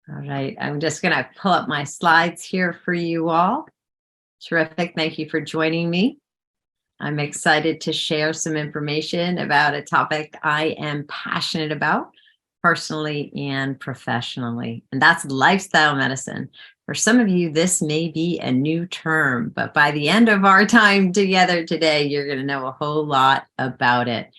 All right, I'm just going to pull up my slides here for you all. Terrific. Thank you for joining me. I'm excited to share some information about a topic I am passionate about personally and professionally, and that's lifestyle medicine. For some of you, this may be a new term, but by the end of our time together today, you're going to know a whole lot about it.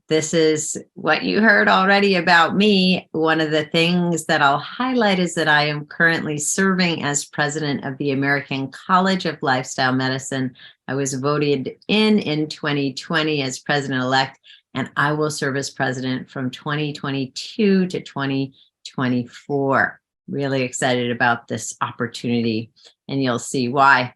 This is what you heard already about me. One of the things that I'll highlight is that I am currently serving as president of the American College of Lifestyle Medicine. I was voted in 2020 as president-elect, and I will serve as president from 2022 to 2024. Really excited about this opportunity, and you'll see why.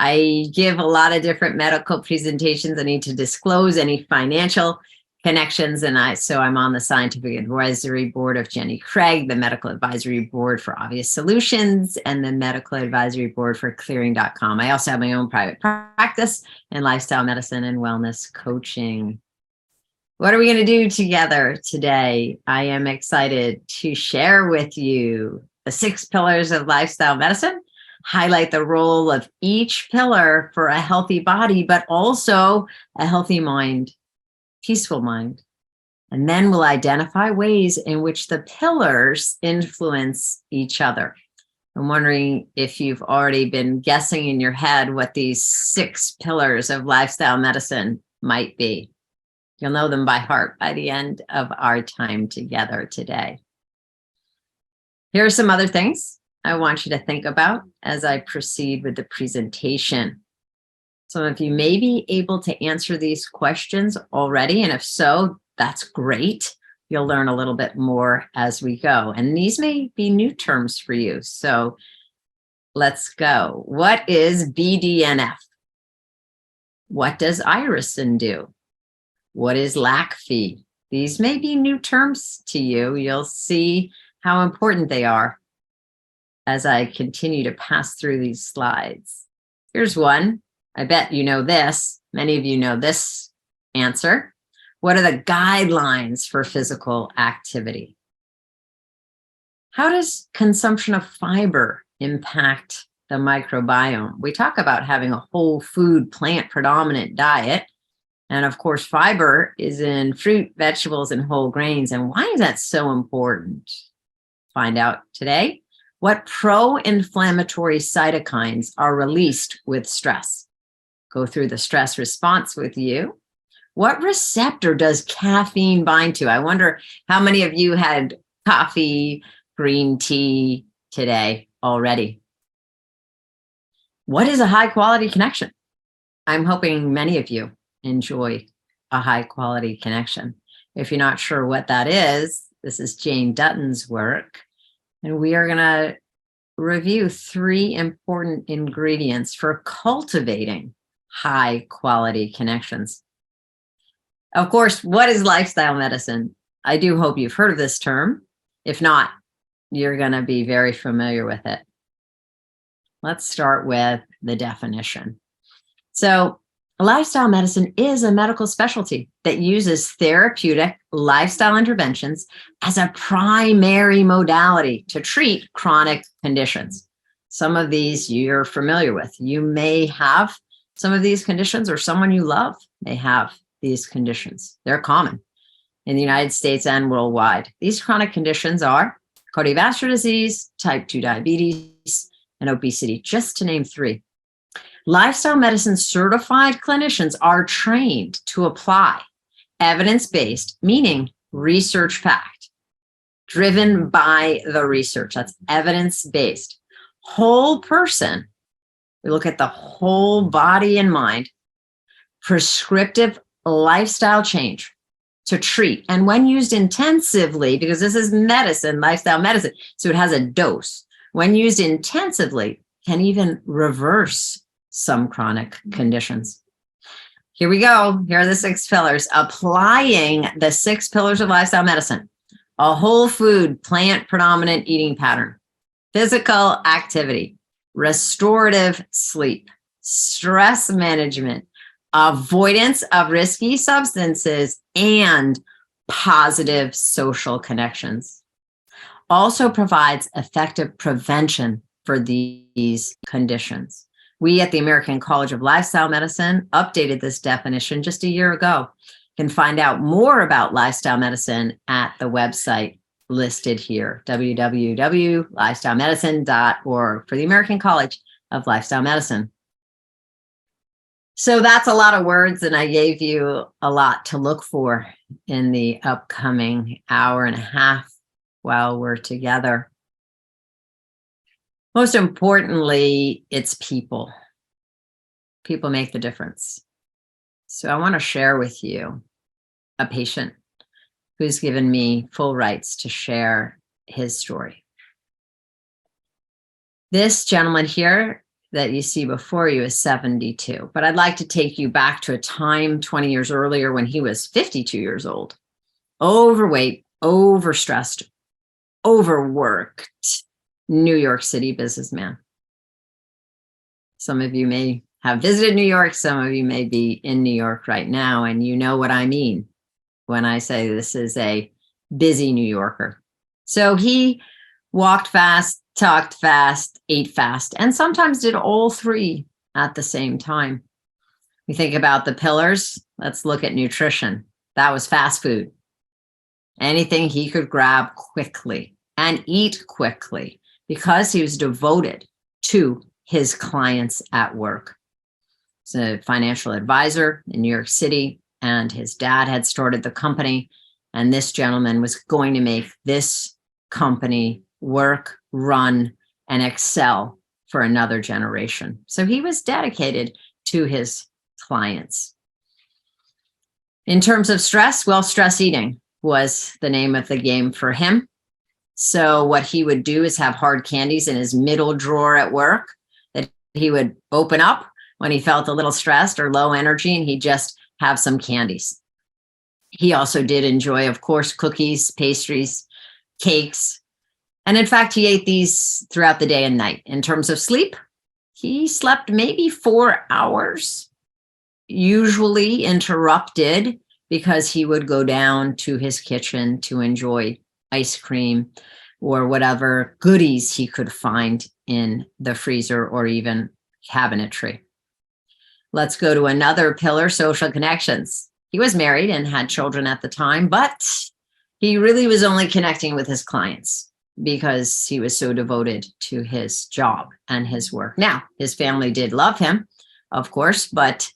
I give a lot of different medical presentations. I need to disclose any financial connections, and so I'm on the scientific advisory board of Jenny Craig, the medical advisory board for Obvious Solutions, and the medical advisory board for Clearing.com. I also have my own private practice in lifestyle medicine and wellness coaching. What are we going to do together today? I am excited to share with you the 6 pillars of lifestyle medicine, highlight the role of each pillar for a healthy body, but also a healthy mind, peaceful mind. And then we'll identify ways in which the pillars influence each other. I'm wondering if you've already been guessing in your head what these 6 pillars of lifestyle medicine might be. You'll know them by heart by the end of our time together today. Here are some other things I want you to think about as I proceed with the presentation. Some of you may be able to answer these questions already, and if so, that's great. You'll learn a little bit more as we go, and these may be new terms for you. So let's go. What is BDNF? What does irisin do? What is LACFI? These may be new terms to you. You'll see how important they are as I continue to pass through these slides. Here's one. I bet you know this. Many of you know this answer. What are the guidelines for physical activity? How does consumption of fiber impact the microbiome? We talk about having a whole food, plant predominant diet. And of course, fiber is in fruit, vegetables, and whole grains. And why is that so important? Find out today. What pro-inflammatory cytokines are released with stress? Go through the stress response with you. What receptor does caffeine bind to? I wonder how many of you had coffee, green tea today already. What is a high quality connection? I'm hoping many of you enjoy a high quality connection. If you're not sure what that is, this is Jane Dutton's work. And we are going to review 3 important ingredients for cultivating high quality connections. Of course, what is lifestyle medicine? I do hope you've heard of this term. If not, you're going to be very familiar with it. Let's start with the definition. So, lifestyle medicine is a medical specialty that uses therapeutic lifestyle interventions as a primary modality to treat chronic conditions. Some of these you're familiar with. You may have some of these conditions, or someone you love may have these conditions. They're common in the United States and worldwide. These chronic conditions are cardiovascular disease, type 2 diabetes, and obesity, just to name 3. Lifestyle medicine certified clinicians are trained to apply evidence-based, meaning research fact, driven by the research. That's evidence-based. Whole person, we look at the whole body and mind, prescriptive lifestyle change to treat. And when used intensively, because this is medicine, lifestyle medicine, so it has a dose. When used intensively, can even reverse some chronic conditions. Here we go. Here are the 6 pillars. Applying the 6 pillars of lifestyle medicine. A whole food, plant predominant eating pattern. Physical activity. Restorative sleep. Stress management. Avoidance of risky substances. And positive social connections. also provides effective prevention for these conditions. We at the American College of Lifestyle Medicine updated this definition just a year ago. You can find out more about lifestyle medicine at the website listed here, www.lifestylemedicine.org, for the American College of Lifestyle Medicine. So that's a lot of words, and I gave you a lot to look for in the upcoming hour and a half while we're together. Most importantly, it's people. People make the difference. So I want to share with you a patient who's given me full rights to share his story. This gentleman here that you see before you is 72, but I'd like to take you back to a time 20 years earlier when he was 52 years old, overweight, overstressed, overworked New York City businessman. Some of you may have visited New York. Some of you may be in New York right now, and you know what I mean when I say this is a busy New Yorker. So he walked fast, talked fast, ate fast, and sometimes did all three at the same time. We think about the pillars. Let's look at nutrition. That was fast food. Anything he could grab quickly and eat quickly because he was devoted to his clients at work. He's a financial advisor in New York City, and his dad had started the company, and this gentleman was going to make this company work, run, and excel for another generation. So he was dedicated to his clients. In terms of stress, well, stress eating was the name of the game for him. So what he would do is have hard candies in his middle drawer at work that he would open up when he felt a little stressed or low energy, and he'd just have some candies. He also did enjoy, of course, cookies, pastries, cakes. And in fact, he ate these throughout the day and night. In terms of sleep, he slept maybe 4 hours, usually interrupted because he would go down to his kitchen to enjoy ice cream or whatever goodies he could find in the freezer or even cabinetry. Let's go to another pillar, social connections. He was married and had children at the time, but he really was only connecting with his clients because he was so devoted to his job and his work. Now, his family did love him, of course, but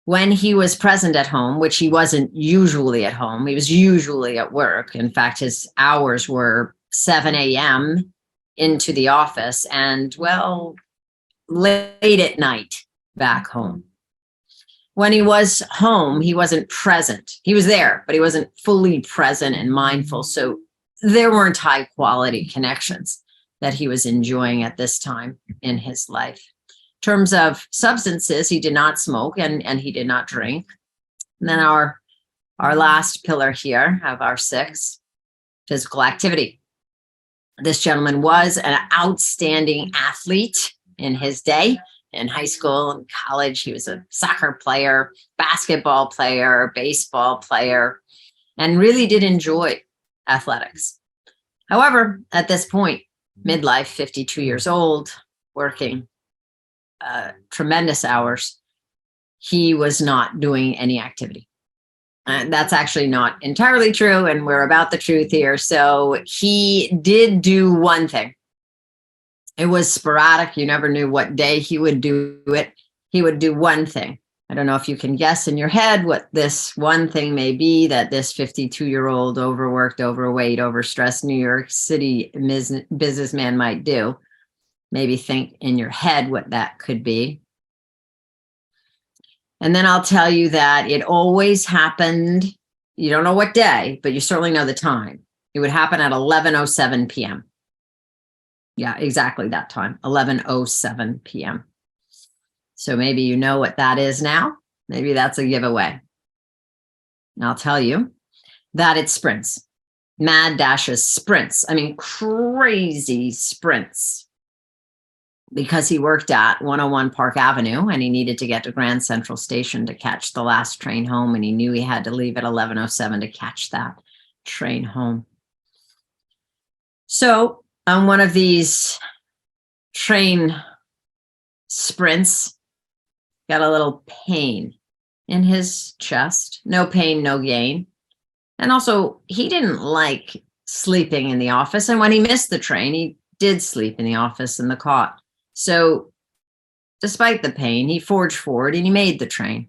when he was present at home, which he wasn't usually at home, he was usually at work. In fact, his hours were 7 a.m. into the office and, well, late at night back home. When he was home, he wasn't present. He was there, but he wasn't fully present and mindful. So there weren't high quality connections that he was enjoying at this time in his life. In terms of substances, he did not smoke and he did not drink. And then our last pillar here of our 6, physical activity. This gentleman was an outstanding athlete in his day. In high school and college, he was a soccer player, basketball player, baseball player, and really did enjoy athletics. However, at this point, midlife, 52 years old, working tremendous hours, he was not doing any activity. And that's actually not entirely true, and we're about the truth here. So he did do one thing. It was sporadic. You never knew what day he would do it. He would do one thing. I don't know if you can guess in your head what this one thing may be that this 52-year-old overworked, overweight, overstressed New York City businessman might do. Maybe think in your head what that could be. And then I'll tell you that it always happened. You don't know what day, but you certainly know the time. It would happen at 11:07 p.m. Yeah, exactly that time, 11:07 p.m. So maybe you know what that is now. Maybe that's a giveaway. And I'll tell you that it's sprints, mad dashes, sprints. I mean, crazy sprints. Because he worked at 101 Park Avenue and he needed to get to Grand Central Station to catch the last train home. And he knew he had to leave at 11:07 to catch that train home. So on one of these train sprints, got a little pain in his chest. No pain, no gain. And also, he didn't like sleeping in the office. And when he missed the train, he did sleep in the office in the cot. So despite the pain, he forged forward and he made the train.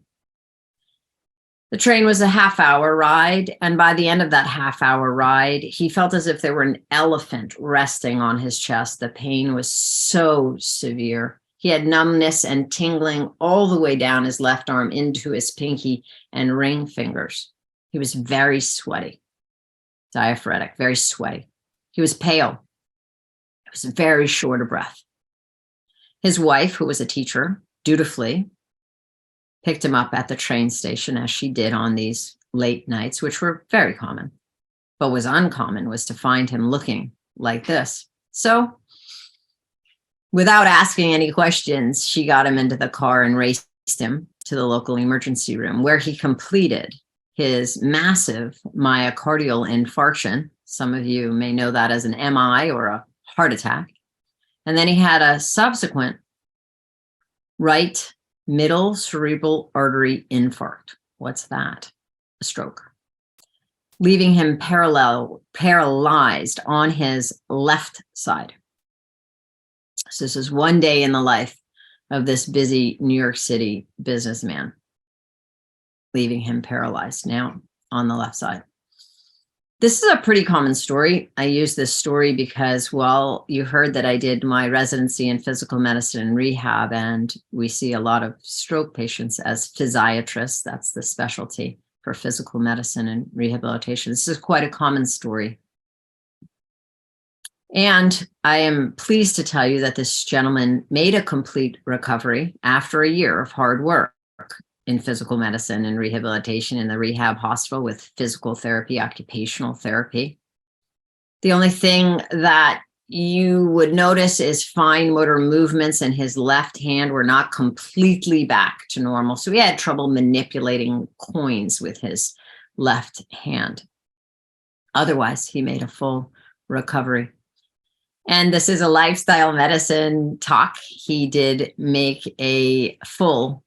The train was a half-hour ride. And by the end of that half-hour ride, he felt as if there were an elephant resting on his chest. The pain was so severe. He had numbness and tingling all the way down his left arm into his pinky and ring fingers. He was very sweaty, diaphoretic, very sweaty. He was pale. He was very short of breath. His wife, who was a teacher, dutifully picked him up at the train station, as she did on these late nights, which were very common. But was uncommon was to find him looking like this. So without asking any questions, she got him into the car and raced him to the local emergency room, where he completed his massive myocardial infarction. Some of you may know that as an MI or a heart attack. And then he had a subsequent right middle cerebral artery infarct. What's that? A stroke. Leaving him paralyzed on his left side. So this is one day in the life of this busy New York City businessman, leaving him paralyzed now on the left side. This is a pretty common story. I use this story because, well, you heard that I did my residency in physical medicine and rehab, and we see a lot of stroke patients as physiatrists. That's the specialty for physical medicine and rehabilitation. This is quite a common story. And I am pleased to tell you that this gentleman made a complete recovery after a year of hard work in physical medicine and rehabilitation in the rehab hospital with physical therapy, occupational therapy. The only thing that you would notice is fine motor movements in his left hand were not completely back to normal. So he had trouble manipulating coins with his left hand. Otherwise, he made a full recovery. And this is a lifestyle medicine talk. He did make a full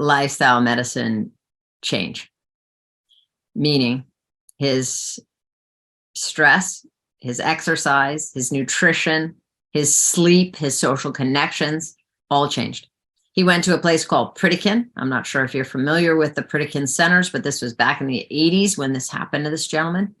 lifestyle medicine change, meaning his stress, his exercise, his nutrition, his sleep, his social connections, all changed. He went to a place called Pritikin. I'm not sure if you're familiar with the Pritikin centers, but this was back in the 80s when this happened to this gentleman.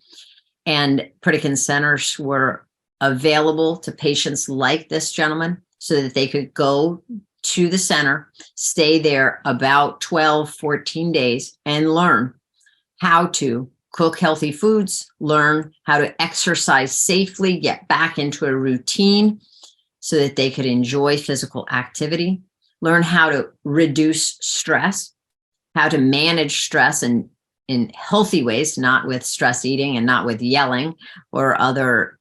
And Pritikin centers were available to patients like this gentleman so that they could go to the center, stay there about 12, 14 days and learn how to cook healthy foods, learn how to exercise safely, get back into a routine so that they could enjoy physical activity, learn how to reduce stress, how to manage stress in healthy ways, not with stress eating and not with yelling or other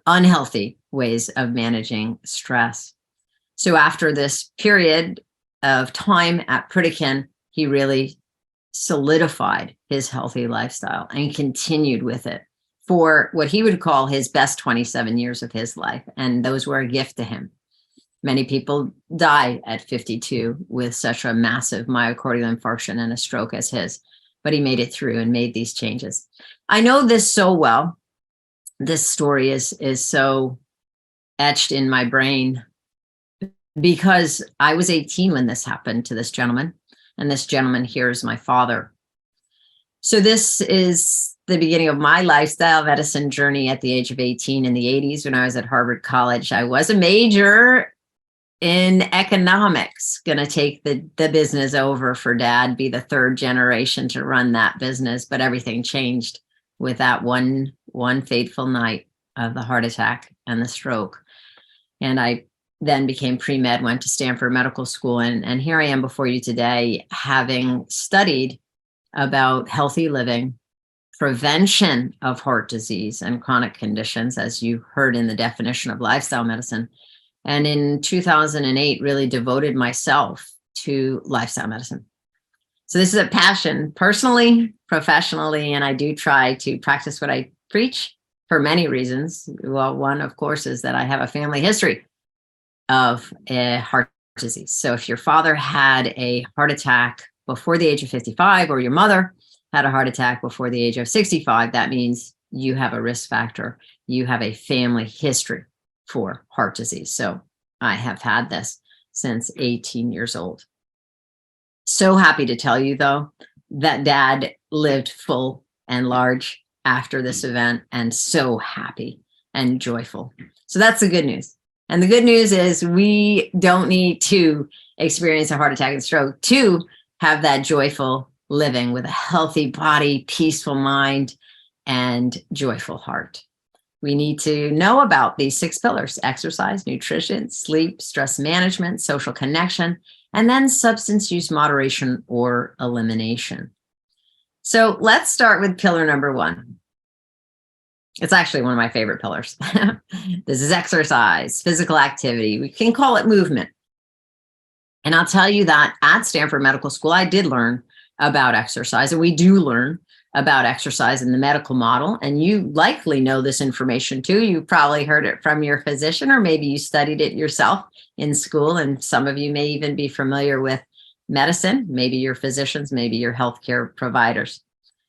unhealthy ways of managing stress. So after this period of time at Pritikin, he really solidified his healthy lifestyle and continued with it for what he would call his best 27 years of his life. And those were a gift to him. Many people die at 52 with such a massive myocardial infarction and a stroke as his, but he made it through and made these changes. I know this so well. This story is so etched in my brain because I was 18 when this happened to this gentleman, and this gentleman here is my father. So this is the beginning of my lifestyle medicine journey at the age of 18 in the 80s when I was at Harvard College. I was a major in economics, going to take the business over for dad, be the third generation to run that business, but everything changed with that one fateful night of the heart attack and the stroke. And I then became pre-med, went to Stanford Medical School, and here I am before you today, having studied about healthy living, prevention of heart disease and chronic conditions, as you heard in the definition of lifestyle medicine. And in 2008, really devoted myself to lifestyle medicine. So this is a passion, personally, professionally, and I do try to practice what I preach for many reasons. Well, one, of course, is that I have a family history of heart disease. So if your father had a heart attack before the age of 55, or your mother had a heart attack before the age of 65, that means you have a risk factor. You have a family history for heart disease. So I have had this since 18 years old. So happy to tell you, though, that Dad lived full and large after this event, and so happy and joyful. So that's the good news. And the good news is we don't need to experience a heart attack and stroke to have that joyful living with a healthy body, peaceful mind, and joyful heart. We need to know about these 6 pillars: exercise, nutrition, sleep, stress management, social connection, and then substance use moderation or elimination. So let's start with pillar number 1. It's actually one of my favorite pillars. This is exercise, physical activity. We can call it movement. And I'll tell you that at Stanford Medical School, I did learn about exercise, and we do learn about exercise in the medical model. And you likely know this information too. You probably heard it from your physician, or maybe you studied it yourself in school. And some of you may even be familiar with medicine, maybe your physicians, maybe your healthcare providers.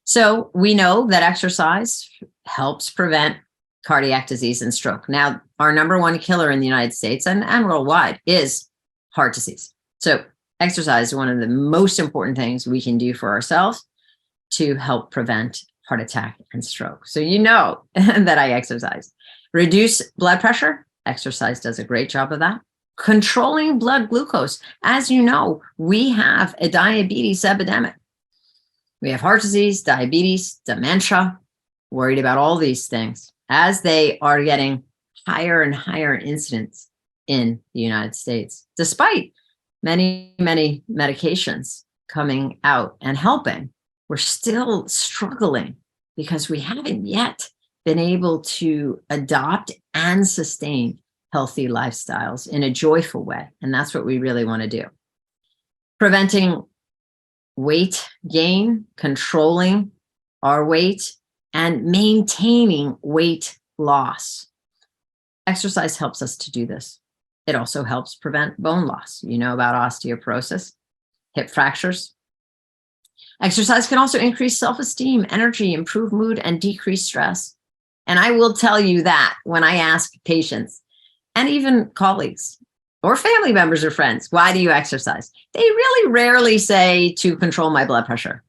So we know that exercise helps prevent cardiac disease and stroke. Now, our number 1 killer in the United States and worldwide is heart disease. So exercise is one of the most important things we can do for ourselves to help prevent heart attack and stroke. So you know that I exercise. Reduce blood pressure. Exercise does a great job of that. Controlling blood glucose. As you know, we have a diabetes epidemic. We have heart disease, diabetes, dementia, worried about all these things as they are getting higher and higher incidence in the United States, despite many, many medications coming out and helping. We're still struggling because we haven't yet been able to adopt and sustain healthy lifestyles in a joyful way. And that's what we really want to do. Preventing weight gain, controlling our weight, and maintaining weight loss. Exercise helps us to do this. It also helps prevent bone loss. You know about osteoporosis, hip fractures. Exercise can also increase self-esteem, energy, improve mood, and decrease stress. And I will tell you that when I ask patients and even colleagues or family members or friends, why do you exercise? They really rarely say to control my blood pressure.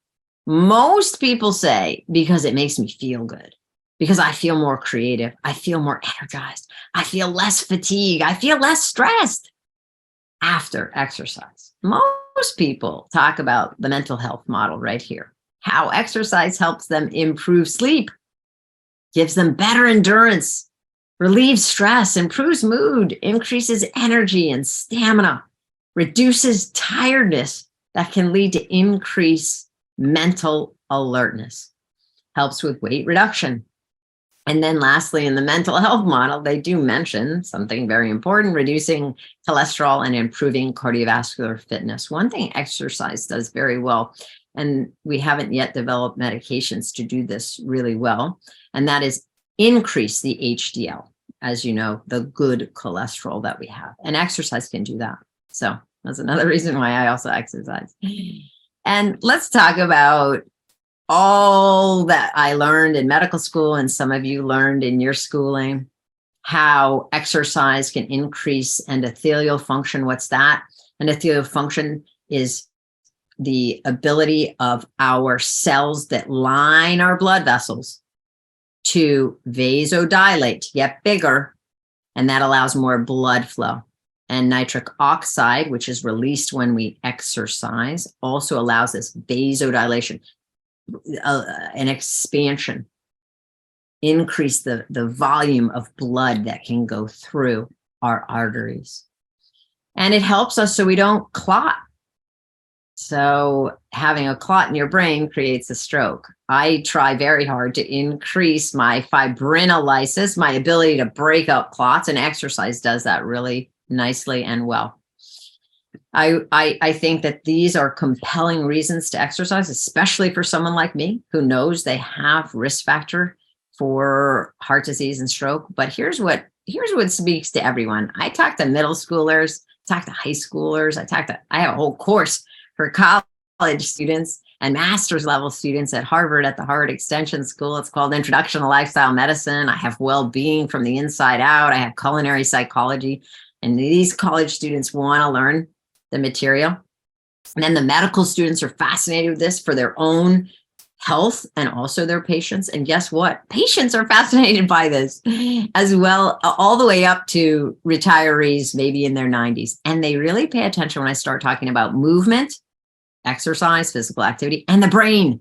Most people say because it makes me feel good, because I feel more creative, I feel more energized, I feel less fatigue, I feel less stressed after exercise. Most people talk about the mental health model right here, how exercise helps them improve sleep, gives them better endurance, relieves stress, improves mood, increases energy and stamina, reduces tiredness that can lead to increased mental alertness, helps with weight reduction. And then lastly, in the mental health model, they do mention something very important: reducing cholesterol and improving cardiovascular fitness. One thing exercise does very well, and we haven't yet developed medications to do this really well, and that is increase the HDL, as you know, the good cholesterol that we have. And exercise can do that. So that's another reason why I also exercise. And let's talk about all that I learned in medical school, and some of you learned in your schooling, how exercise can increase endothelial function. What's that? Endothelial function is the ability of our cells that line our blood vessels to vasodilate, get bigger, and that allows more blood flow. And nitric oxide, which is released when we exercise, also allows this vasodilation, an expansion, increase the volume of blood that can go through our arteries. And it helps us so we don't clot. So having a clot in your brain creates a stroke. I try very hard to increase my fibrinolysis, my ability to break up clots, and exercise does that really nicely and well. I think that these are compelling reasons to exercise, especially for someone like me who knows they have risk factor for heart disease and stroke. But here's what speaks to everyone. I talk to middle schoolers, talk to high schoolers, I have a whole course for college students and master's level students at Harvard at the Harvard Extension School. It's called Introduction to Lifestyle Medicine. I have well-being from the inside out. I have culinary psychology. And these college students want to learn the material. And then the medical students are fascinated with this for their own health and also their patients. And guess what? Patients are fascinated by this as well, all the way up to retirees, maybe in their 90s. And they really pay attention when I start talking about movement, exercise, physical activity, and the brain.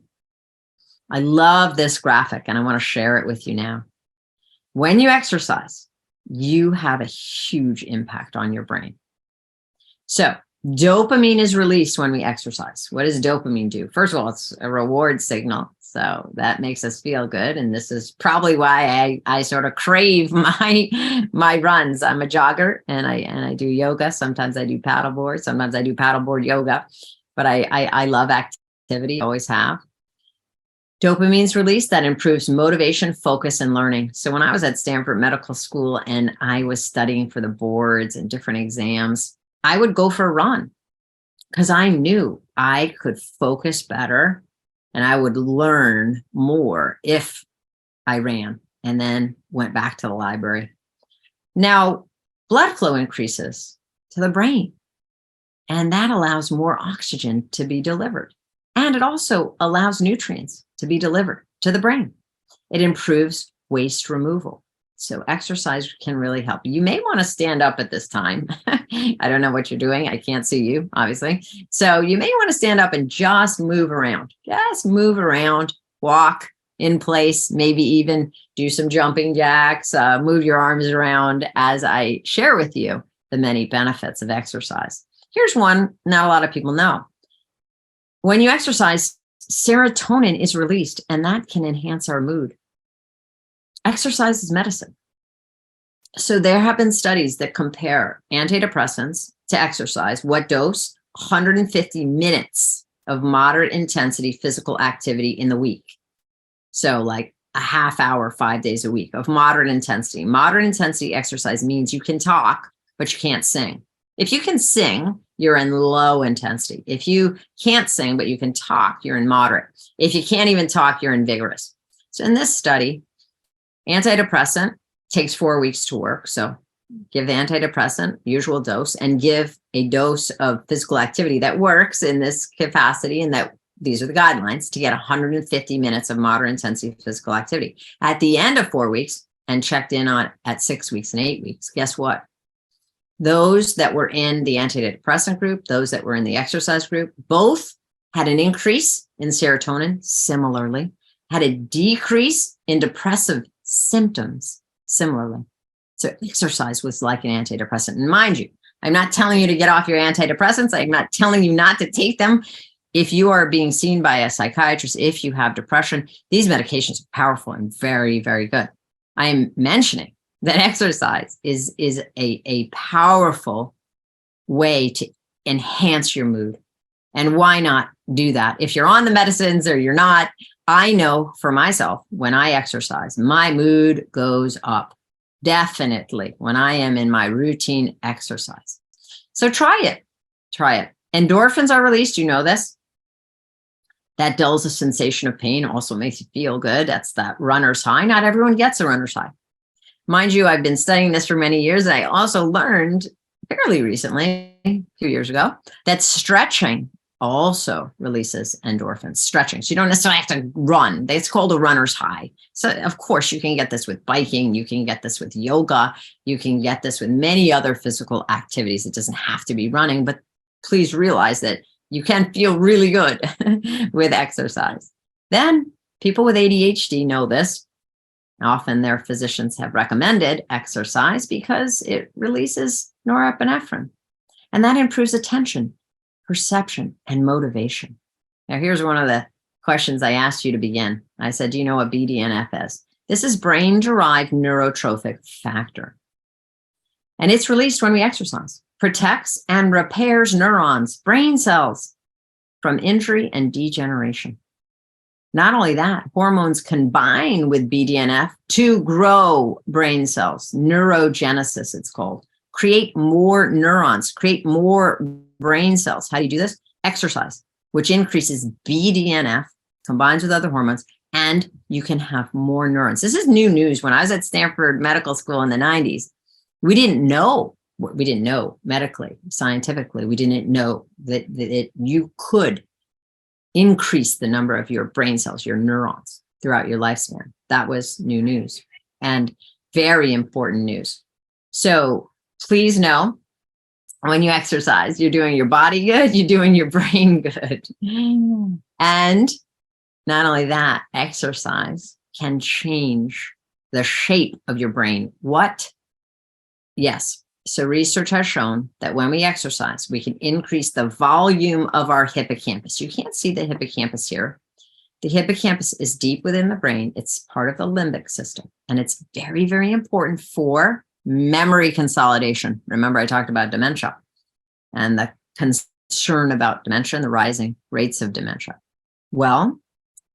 I love this graphic and I want to share it with you now. When you exercise, you have a huge impact on your brain. So dopamine is released when we exercise. What does dopamine do? First of all, it's a reward signal. So that makes us feel good. And this is probably why I sort of crave my runs. I'm a jogger and I do yoga. Sometimes I do paddleboard. Sometimes I do paddleboard yoga. But I love activity, always have. Dopamine's released that improves motivation, focus, and learning. So when I was at Stanford Medical School and I was studying for the boards and different exams, I would go for a run because I knew I could focus better and I would learn more if I ran and then went back to the library. Now, blood flow increases to the brain. And that allows more oxygen to be delivered. And it also allows nutrients to be delivered to the brain. It improves waste removal. So exercise can really help. You may want to stand up at this time. I don't know what you're doing. I can't see you, obviously. So you may want to stand up and just move around. Just move around, walk in place, maybe even do some jumping jacks, move your arms around as I share with you the many benefits of exercise. Here's one not a lot of people know. When you exercise, serotonin is released, and that can enhance our mood. Exercise is medicine. So there have been studies that compare antidepressants to exercise. What dose? 150 minutes of moderate intensity physical activity in the week. So like a half hour, 5 days a week of moderate intensity. Moderate intensity exercise means you can talk, but you can't sing. If you can sing, you're in low intensity. If you can't sing, but you can talk, you're in moderate. If you can't even talk, you're in vigorous. So in this study, antidepressant takes 4 weeks to work. So give the antidepressant, usual dose, and give a dose of physical activity that works in this capacity. And that these are the guidelines to get 150 minutes of moderate intensity physical activity. At the end of 4 weeks and checked in on at 6 weeks and 8 weeks, guess what? Those that were in the antidepressant group, those that were in the exercise group, both had an increase in serotonin, similarly, had a decrease in depressive symptoms, similarly. So exercise was like an antidepressant. And mind you, I'm not telling you to get off your antidepressants. I'm not telling you not to take them. If you are being seen by a psychiatrist, if you have depression, these medications are powerful and very, very good. I am mentioning that exercise is a powerful way to enhance your mood. And why not do that? If you're on the medicines or you're not, I know for myself, when I exercise, my mood goes up. Definitely when I am in my routine exercise. So try it. Try it. Endorphins are released. You know this. That dulls the sensation of pain, also makes you feel good. That's that runner's high. Not everyone gets a runner's high. Mind you, I've been studying this for many years. I also learned fairly recently, a few years ago, that stretching also releases endorphins. Stretching. So you don't necessarily have to run. It's called a runner's high. So of course you can get this with biking. You can get this with yoga. You can get this with many other physical activities. It doesn't have to be running, but please realize that you can feel really good with exercise. Then people with ADHD know this. Often their physicians have recommended exercise because it releases norepinephrine, and that improves attention, perception, and motivation. Now, here's one of the questions I asked you to begin. I said, do you know what BDNF is? This is brain-derived neurotrophic factor, and it's released when we exercise. Protects and repairs neurons, brain cells, from injury and degeneration. Not only that, hormones combine with BDNF to grow brain cells, neurogenesis, it's called, create more neurons, create more brain cells. How do you do this? Exercise, which increases BDNF, combines with other hormones, and you can have more neurons. This is new news. When I was at Stanford Medical School in the 90s, we didn't know medically, scientifically, we didn't know that you could increase the number of your brain cells, your neurons, throughout your lifespan. That was new news and very important news. So please know, when you exercise, you're doing your body good, you're doing your brain good. And not only that, exercise can change the shape of your brain. What? Yes. So research has shown that when we exercise, we can increase the volume of our hippocampus. You can't see the hippocampus here. The hippocampus is deep within the brain. It's part of the limbic system, and it's very, very important for memory consolidation. Remember, I talked about dementia and the concern about dementia and the rising rates of dementia. Well,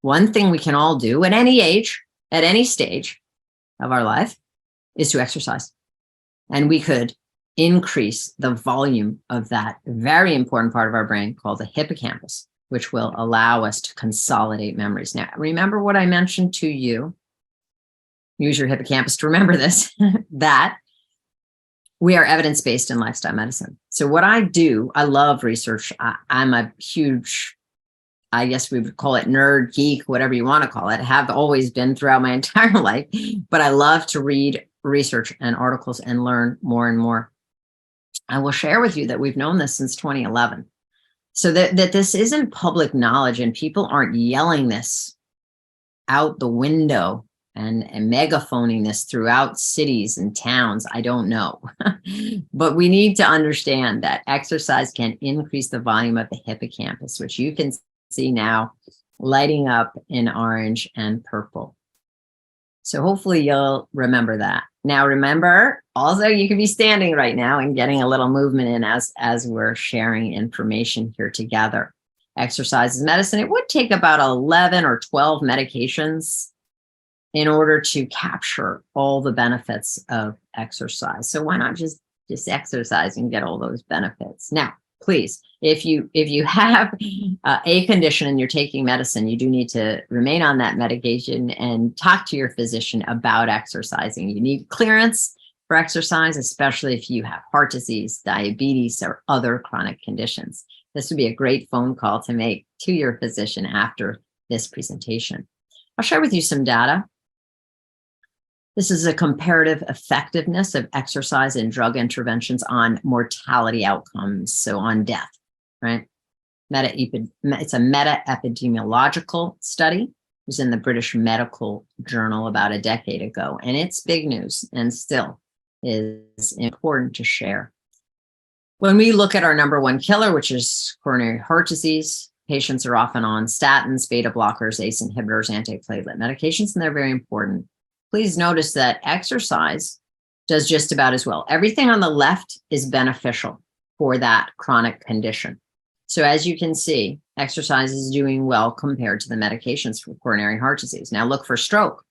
one thing we can all do at any age, at any stage of our life, is to exercise. And we could increase the volume of that very important part of our brain called the hippocampus, which will allow us to consolidate memories. Now, remember what I mentioned to you. Use your hippocampus to remember this, that we are evidence-based in lifestyle medicine. So what I do, I love research. I'm a huge, I guess we would call it nerd, geek, whatever you want to call it. I have always been throughout my entire life, but I love to read research and articles and learn more and more. I will share with you that we've known this since 2011. So that this isn't public knowledge and people aren't yelling this out the window and megaphoning this throughout cities and towns. I don't know. But we need to understand that exercise can increase the volume of the hippocampus, which you can see now lighting up in orange and purple. So hopefully you'll remember that. Now, remember, also, you could be standing right now and getting a little movement in as we're sharing information here together. Exercise is medicine. It would take about 11 or 12 medications in order to capture all the benefits of exercise. So why not just exercise and get all those benefits? Now, please, if you have a condition and you're taking medicine, you do need to remain on that medication and talk to your physician about exercising. You need clearance for exercise, especially if you have heart disease, diabetes, or other chronic conditions. This would be a great phone call to make to your physician after this presentation. I'll share with you some data. This is a comparative effectiveness of exercise and drug interventions on mortality outcomes, so on death, right? It's a meta-epidemiological study. It was in the British Medical Journal about a decade ago, and it's big news and still is important to share. When we look at our number one killer, which is coronary heart disease, patients are often on statins, beta blockers, ACE inhibitors, antiplatelet medications, and they're very important. Please notice that exercise does just about as well. Everything on the left is beneficial for that chronic condition. So as you can see, exercise is doing well compared to the medications for coronary heart disease. Now look for stroke.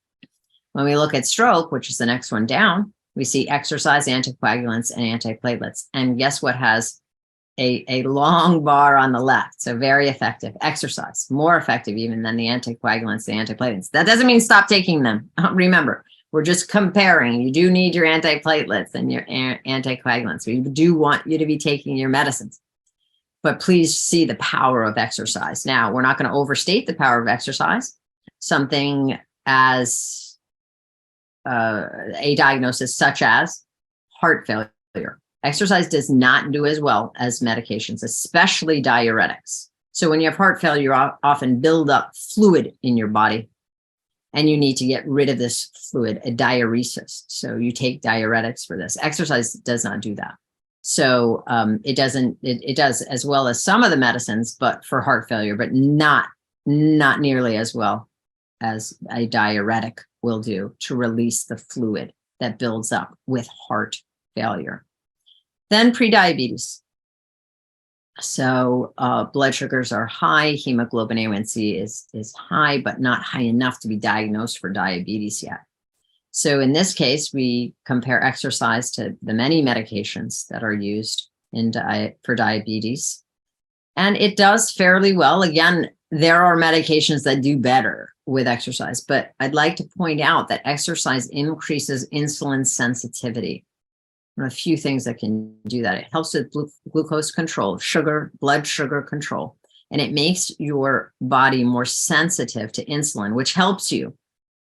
When we look at stroke, which is the next one down, we see exercise, anticoagulants, and antiplatelets. And guess what has a long bar on the left? So very effective. Exercise, more effective even than the anticoagulants, the antiplatelets. That doesn't mean stop taking them. Remember, we're just comparing. You do need your antiplatelets and your anticoagulants. We do want you to be taking your medicines. But please see the power of exercise. Now, we're not going to overstate the power of exercise. Something as a diagnosis such as heart failure. Exercise does not do as well as medications, especially diuretics. So when you have heart failure, you often build up fluid in your body, and you need to get rid of this fluid, a diuresis. So you take diuretics for this. Exercise does not do that. So it does as well as some of the medicines, but for heart failure, but not nearly as well as a diuretic will do to release the fluid that builds up with heart failure. Then prediabetes. So blood sugars are high, hemoglobin A1C is high, but not high enough to be diagnosed for diabetes yet. So in this case, we compare exercise to the many medications that are used for diabetes. And it does fairly well. Again, there are medications that do better with exercise, but I'd like to point out that exercise increases insulin sensitivity. There are a few things that can do that. It helps with glucose control, blood sugar control, and it makes your body more sensitive to insulin, which helps you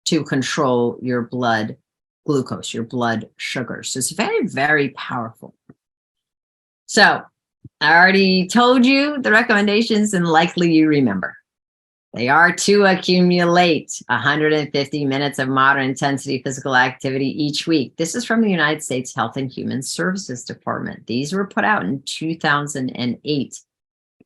to control your blood glucose, your blood sugar. So it's very, very powerful. So I already told you the recommendations, and likely you remember. They are to accumulate 150 minutes of moderate intensity physical activity each week. This is from the United States Health and Human Services Department. These were put out in 2008.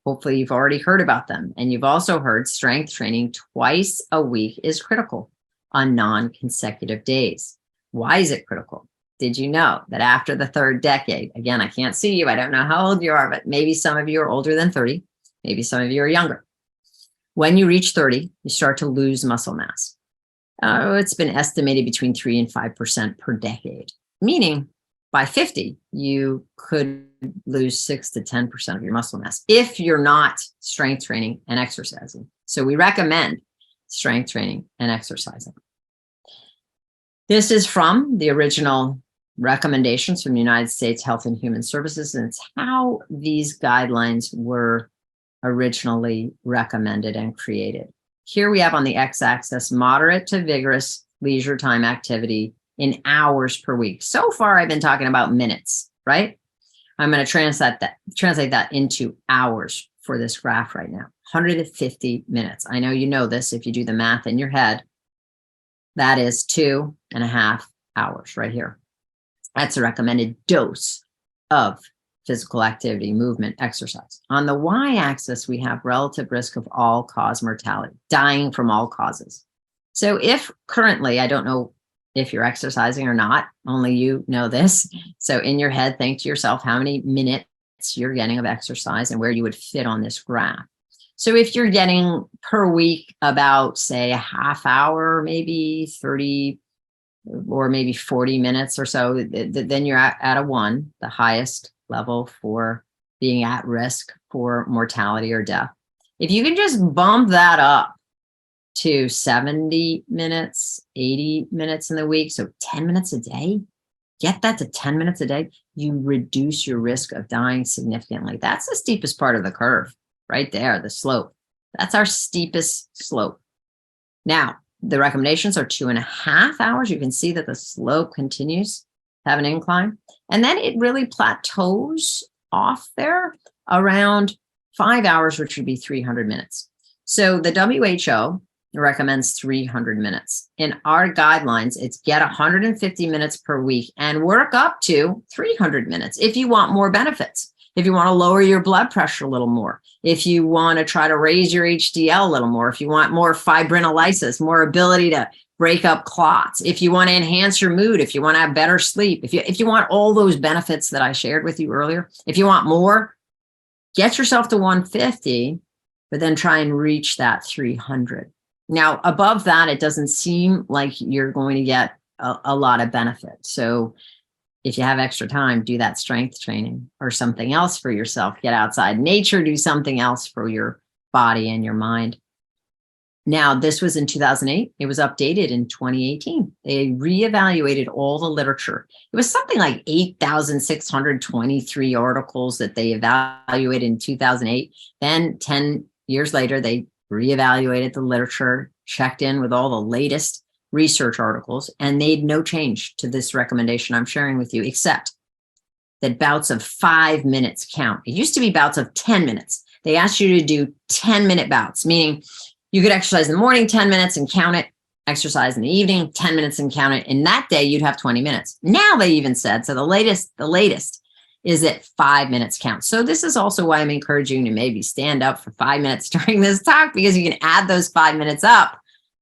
Hopefully you've already heard about them. And you've also heard strength training twice a week is critical on non-consecutive days. Why is it critical? Did you know that after the third decade, again, I can't see you, I don't know how old you are, but maybe some of you are older than 30, maybe some of you are younger. When you reach 30, you start to lose muscle mass. It's been estimated between 3 and 5% per decade, meaning by 50, you could lose 6 to 10% of your muscle mass if you're not strength training and exercising. So we recommend strength training and exercising. This is from the original recommendations from the United States Health and Human Services, and it's how these guidelines were originally recommended and created. Here we have on the x-axis moderate to vigorous leisure time activity in hours per week. So far, I've been talking about minutes, right? I'm going to translate that into hours for this graph right now. 150 minutes. I know you know this if you do the math in your head. That is 2.5 hours right here. That's a recommended dose of physical activity, movement, exercise. On the y-axis, we have relative risk of all-cause mortality, dying from all causes. So if currently, I don't know if you're exercising or not, only you know this. So in your head, think to yourself how many minutes you're getting of exercise and where you would fit on this graph. So if you're getting per week about, say, a half hour, maybe 30 or maybe 40 minutes or so, then you're at a 1, the highest level for being at risk for mortality or death. If you can just bump that up to 70 minutes, 80 minutes in the week, so 10 minutes a day, get that to 10 minutes a day, you reduce your risk of dying significantly. That's the steepest part of the curve right there, the slope. That's our steepest slope. Now, the recommendations are 2.5 hours. You can see that the slope continues to have an incline. And then it really plateaus off there around 5 hours, which would be 300 minutes. So the WHO recommends 300 minutes. In our guidelines, it's get 150 minutes per week and work up to 300 minutes if you want more benefits. If you want to lower your blood pressure a little more, if you want to try to raise your HDL a little more, if you want more fibrinolysis, more ability to break up clots, if you want to enhance your mood, if you want to have better sleep, if you want all those benefits that I shared with you earlier, if you want more, get yourself to 150, but then try and reach that 300. Now, above that, it doesn't seem like you're going to get a lot of benefit. So if you have extra time, do that strength training or something else for yourself. Get outside nature, do something else for your body and your mind. Now, this was in 2008. It was updated in 2018. They reevaluated all the literature. It was something like 8,623 articles that they evaluated in 2008. Then 10 years later, they reevaluated the literature, checked in with all the latest research articles, and made no change to this recommendation I'm sharing with you, except that bouts of 5 minutes count. It used to be bouts of 10 minutes. They asked you to do 10-minute bouts, meaning you could exercise in the morning 10 minutes and count it, exercise in the evening 10 minutes and count it. In that day, you'd have 20 minutes. Now they even said, so the latest is that 5 minutes count. So this is also why I'm encouraging you to maybe stand up for 5 minutes during this talk, because you can add those 5 minutes up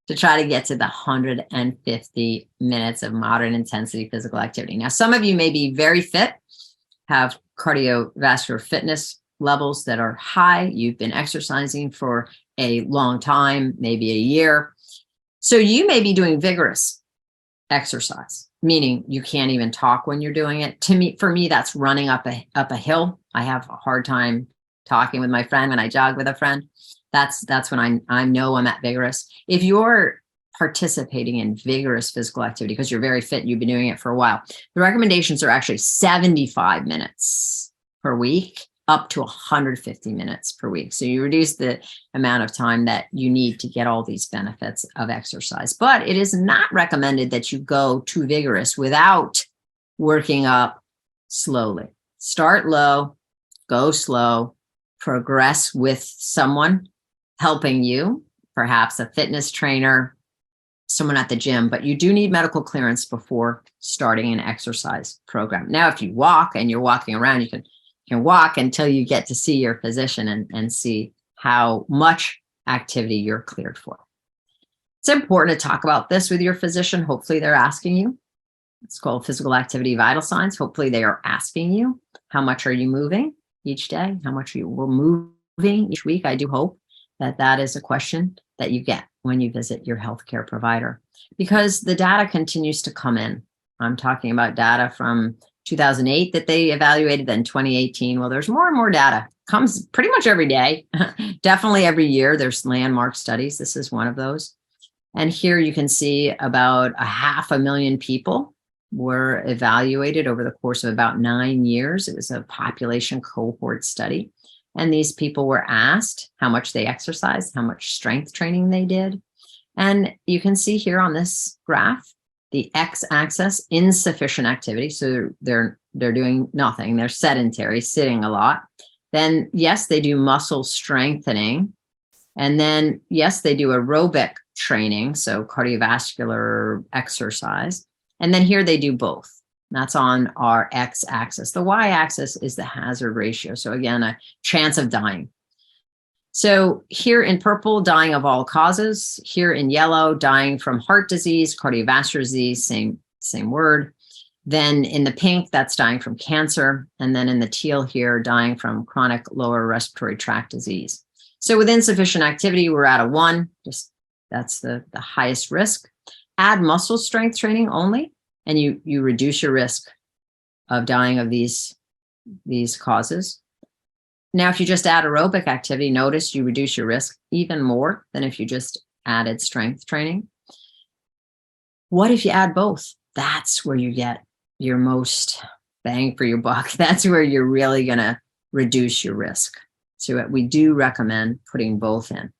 to try to get to the 150 minutes of moderate intensity physical activity. Now, some of you may be very fit, have cardiovascular fitness levels that are high. You've been exercising for a long time, maybe a year. So you may be doing vigorous exercise, meaning you can't even talk when you're doing it. For me, that's running up a hill. I have a hard time talking with my friend when I jog with a friend. That's when I know I'm at vigorous. If you're participating in vigorous physical activity because you're very fit, you've been doing it for a while, the recommendations are actually 75 minutes per week up to 150 minutes per week. So you reduce the amount of time that you need to get all these benefits of exercise. But it is not recommended that you go too vigorous without working up slowly. Start low, go slow, progress with someone helping you, perhaps a fitness trainer, someone at the gym, but you do need medical clearance before starting an exercise program. Now, if you walk and you're walking around, you can walk until you get to see your physician and see how much activity you're cleared for. It's important to talk about this with your physician. Hopefully they're asking you. It's called physical activity vital signs. Hopefully they are asking you, how much are you moving each day? How much are you moving each week? I do hope that is a question that you get when you visit your healthcare provider, because the data continues to come in. I'm talking about data from 2008 that they evaluated, then 2018. Well, there's more and more data. Comes pretty much every day, definitely every year. There's landmark studies. This is one of those. And here you can see about 500,000 people were evaluated over the course of about 9 years. It was a population cohort study. And these people were asked how much they exercised, how much strength training they did. And you can see here on this graph, the x-axis, insufficient activity. So they're doing nothing. They're sedentary, sitting a lot. Then, yes, they do muscle strengthening. And then, yes, they do aerobic training, so cardiovascular exercise. And then here they do both. That's on our x-axis. The y-axis is the hazard ratio. So again, a chance of dying. So here in purple, dying of all causes. Here in yellow, dying from heart disease, cardiovascular disease, same word. Then in the pink, that's dying from cancer. And then in the teal here, dying from chronic lower respiratory tract disease. So with insufficient activity, we're at a 1. That's the highest risk. Add muscle strength training only, and you reduce your risk of dying of these causes. Now, if you just add aerobic activity, notice you reduce your risk even more than if you just added strength training. What if you add both? That's where you get your most bang for your buck. That's where you're really going to reduce your risk. So we do recommend putting both in,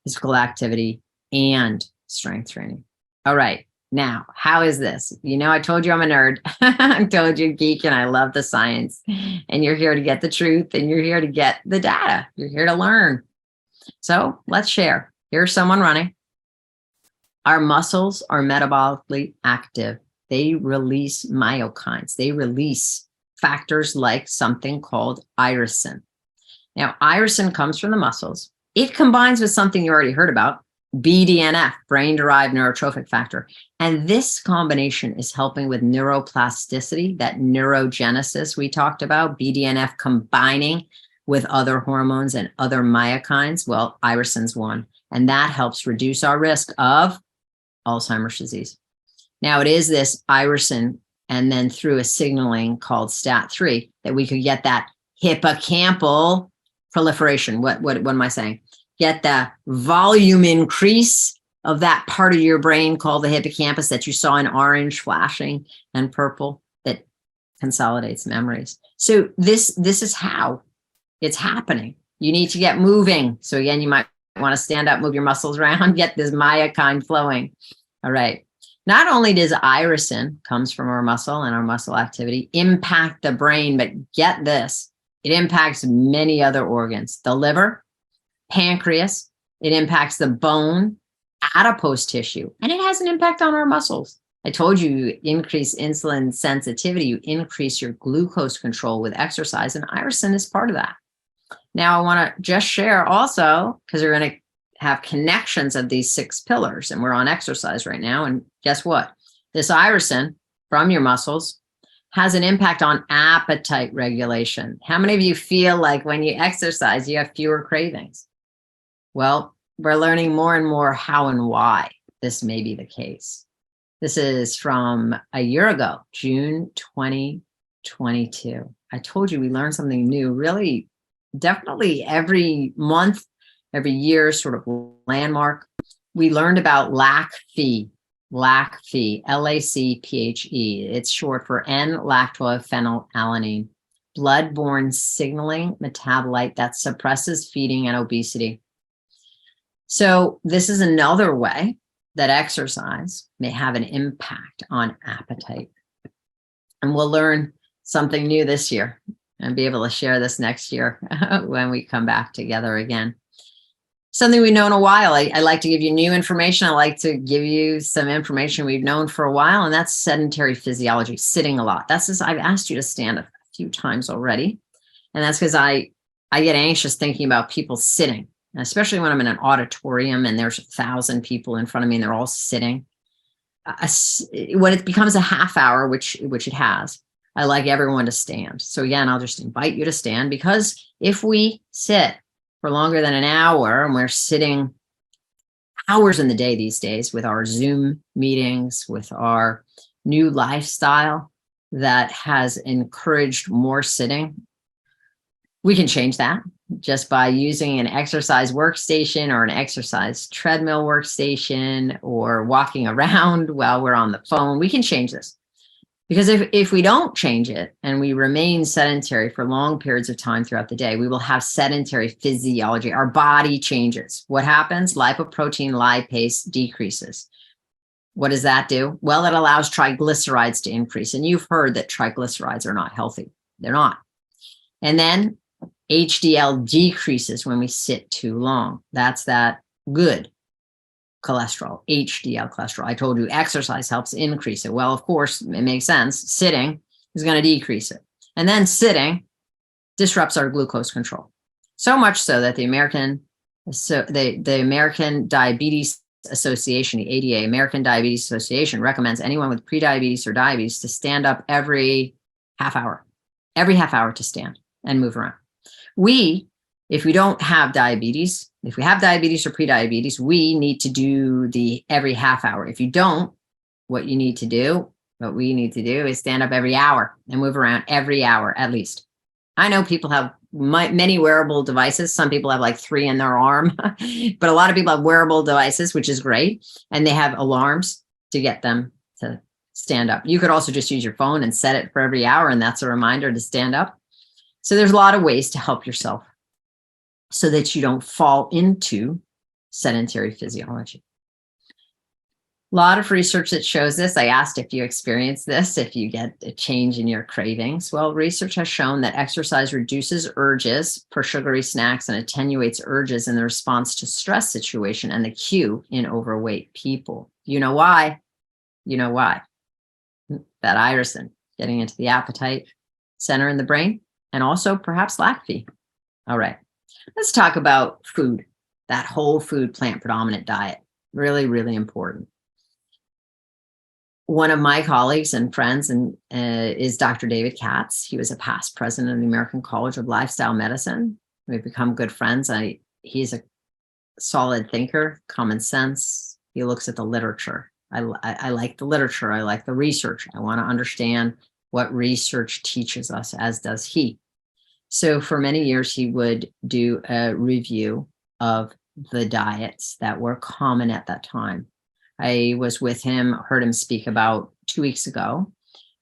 physical activity and strength training. All right. Now, how is this? I told you I'm a nerd. I told you geek and I love the science. And you're here to get the truth and you're here to get the data. You're here to learn. So let's share. Here's someone running. Our muscles are metabolically active. They release myokines. They release factors like something called irisin. Now, irisin comes from the muscles. It combines with something you already heard about, BDNF, brain-derived neurotrophic factor. And this combination is helping with neuroplasticity, that neurogenesis we talked about, BDNF combining with other hormones and other myokines. Well, irisin's one, and that helps reduce our risk of Alzheimer's disease. Now, it is this irisin, and then through a signaling called STAT3, that we could get that hippocampal proliferation. What am I saying? Get the volume increase of that part of your brain called the hippocampus that you saw in orange flashing and purple that consolidates memories. So this is how it's happening. You need to get moving. So again, you might want to stand up, move your muscles around, get this myokine flowing. All right. Not only does irisin, comes from our muscle and our muscle activity, impact the brain, but get this, it impacts many other organs, the liver, pancreas, it impacts the bone, adipose tissue, and it has an impact on our muscles. I told you increase insulin sensitivity, you increase your glucose control with exercise, and irisin is part of that. Now, I want to just share also, because we're going to have connections of these 6 pillars, and we're on exercise right now. And guess what? This irisin from your muscles has an impact on appetite regulation. How many of you feel like when you exercise, you have fewer cravings? Well, we're learning more and more how and why this may be the case. This is from a year ago, June 2022. I told you we learned something new, really, definitely every month, every year, sort of landmark. We learned about LACPhe, LACPHE. It's short for N-lactophenylalanine, blood-borne signaling metabolite that suppresses feeding and obesity. So this is another way that exercise may have an impact on appetite. And we'll learn something new this year and be able to share this next year when we come back together again. Something we've known a while. I like to give you new information. I like to give you some information we've known for a while, and that's sedentary physiology, sitting a lot. That's just, I've asked you to stand a few times already. And that's because I get anxious thinking about people sitting, especially when I'm in an auditorium and there's 1,000 people in front of me and they're all sitting. When it becomes a half hour, which it has, I like everyone to stand. So again, I'll just invite you to stand, because if we sit for longer than an hour, and we're sitting hours in the day these days with our Zoom meetings, with our new lifestyle that has encouraged more sitting, we can change that just by using an exercise workstation or an exercise treadmill workstation, or walking around while we're on the phone. We can change this. Because if we don't change it and we remain sedentary for long periods of time throughout the day, we will have sedentary physiology. Our body changes. What happens? Lipoprotein lipase decreases. What does that do? Well, it allows triglycerides to increase. And you've heard that triglycerides are not healthy. They're not. And then HDL decreases when we sit too long. That's that good cholesterol, HDL cholesterol. I told you exercise helps increase it. Well, of course, it makes sense. Sitting is going to decrease it. And then sitting disrupts our glucose control. So much so that the American Diabetes Association, the ADA, American Diabetes Association, recommends anyone with prediabetes or diabetes to stand up every half hour to stand and move around. If we don't have diabetes, if we have diabetes or prediabetes, we need to do the every half hour. If you don't, what we need to do is stand up every hour and move around every hour at least. I know people have many wearable devices. Some people have like 3 in their arm, but a lot of people have wearable devices, which is great. And they have alarms to get them to stand up. You could also just use your phone and set it for every hour, and that's a reminder to stand up. So there's a lot of ways to help yourself so that you don't fall into sedentary physiology. A lot of research that shows this. I asked if you experience this, if you get a change in your cravings. Well, research has shown that exercise reduces urges for sugary snacks and attenuates urges in the response to stress situation and the cue in overweight people. You know why? That irisin getting into the appetite center in the brain, and also perhaps LACPhe. All right. Let's talk about food, that whole food, plant predominant diet. Really, really important. One of my colleagues and friends is Dr. David Katz. He was a past president of the American College of Lifestyle Medicine. We've become good friends. He's a solid thinker, common sense. He looks at the literature. I like the literature. I like the research. I want to understand what research teaches us, as does he. So for many years, he would do a review of the diets that were common at that time. I was with him, heard him speak about 2 weeks ago,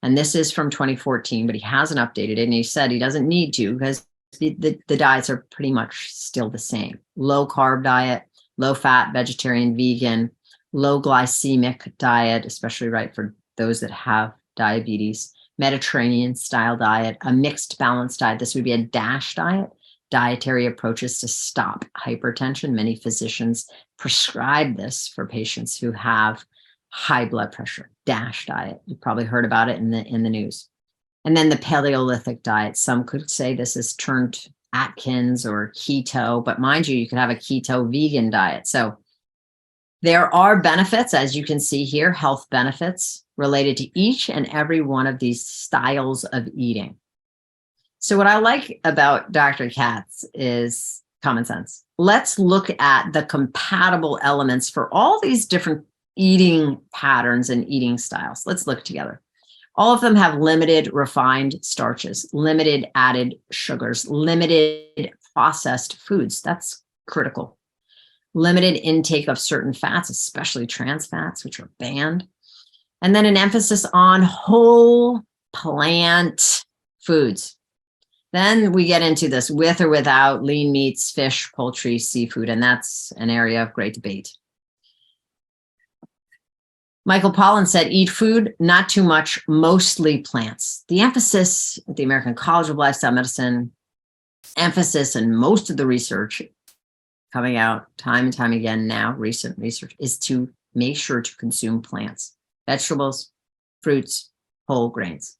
and this is from 2014, but he hasn't updated it. And he said he doesn't need to, because the diets are pretty much still the same. Low carb diet, low fat, vegetarian, vegan, low glycemic diet, especially right for those that have diabetes. Mediterranean style diet, a mixed balanced diet. This would be a DASH diet, dietary approaches to stop hypertension. Many physicians prescribe this for patients who have high blood pressure. DASH diet. You've probably heard about it in the news. And then the Paleolithic diet. Some could say this is turned Atkins or keto, but mind you, you could have a keto vegan diet. So There are benefits, as you can see here, health benefits related to each and every one of these styles of eating. So what I like about Dr. Katz is common sense. Let's look at the compatible elements for all these different eating patterns and eating styles. Let's look together. All of them have limited refined starches, limited added sugars, limited processed foods. That's critical. Limited intake of certain fats, especially trans fats, which are banned. And then an emphasis on whole plant foods. Then we get into this with or without lean meats, fish, poultry, seafood, and that's an area of great debate. Michael Pollan said, eat food, not too much, mostly plants. The emphasis at the American College of Lifestyle Medicine, emphasis in most of the research coming out time and time again now, recent research, is to make sure to consume plants, vegetables, fruits, whole grains.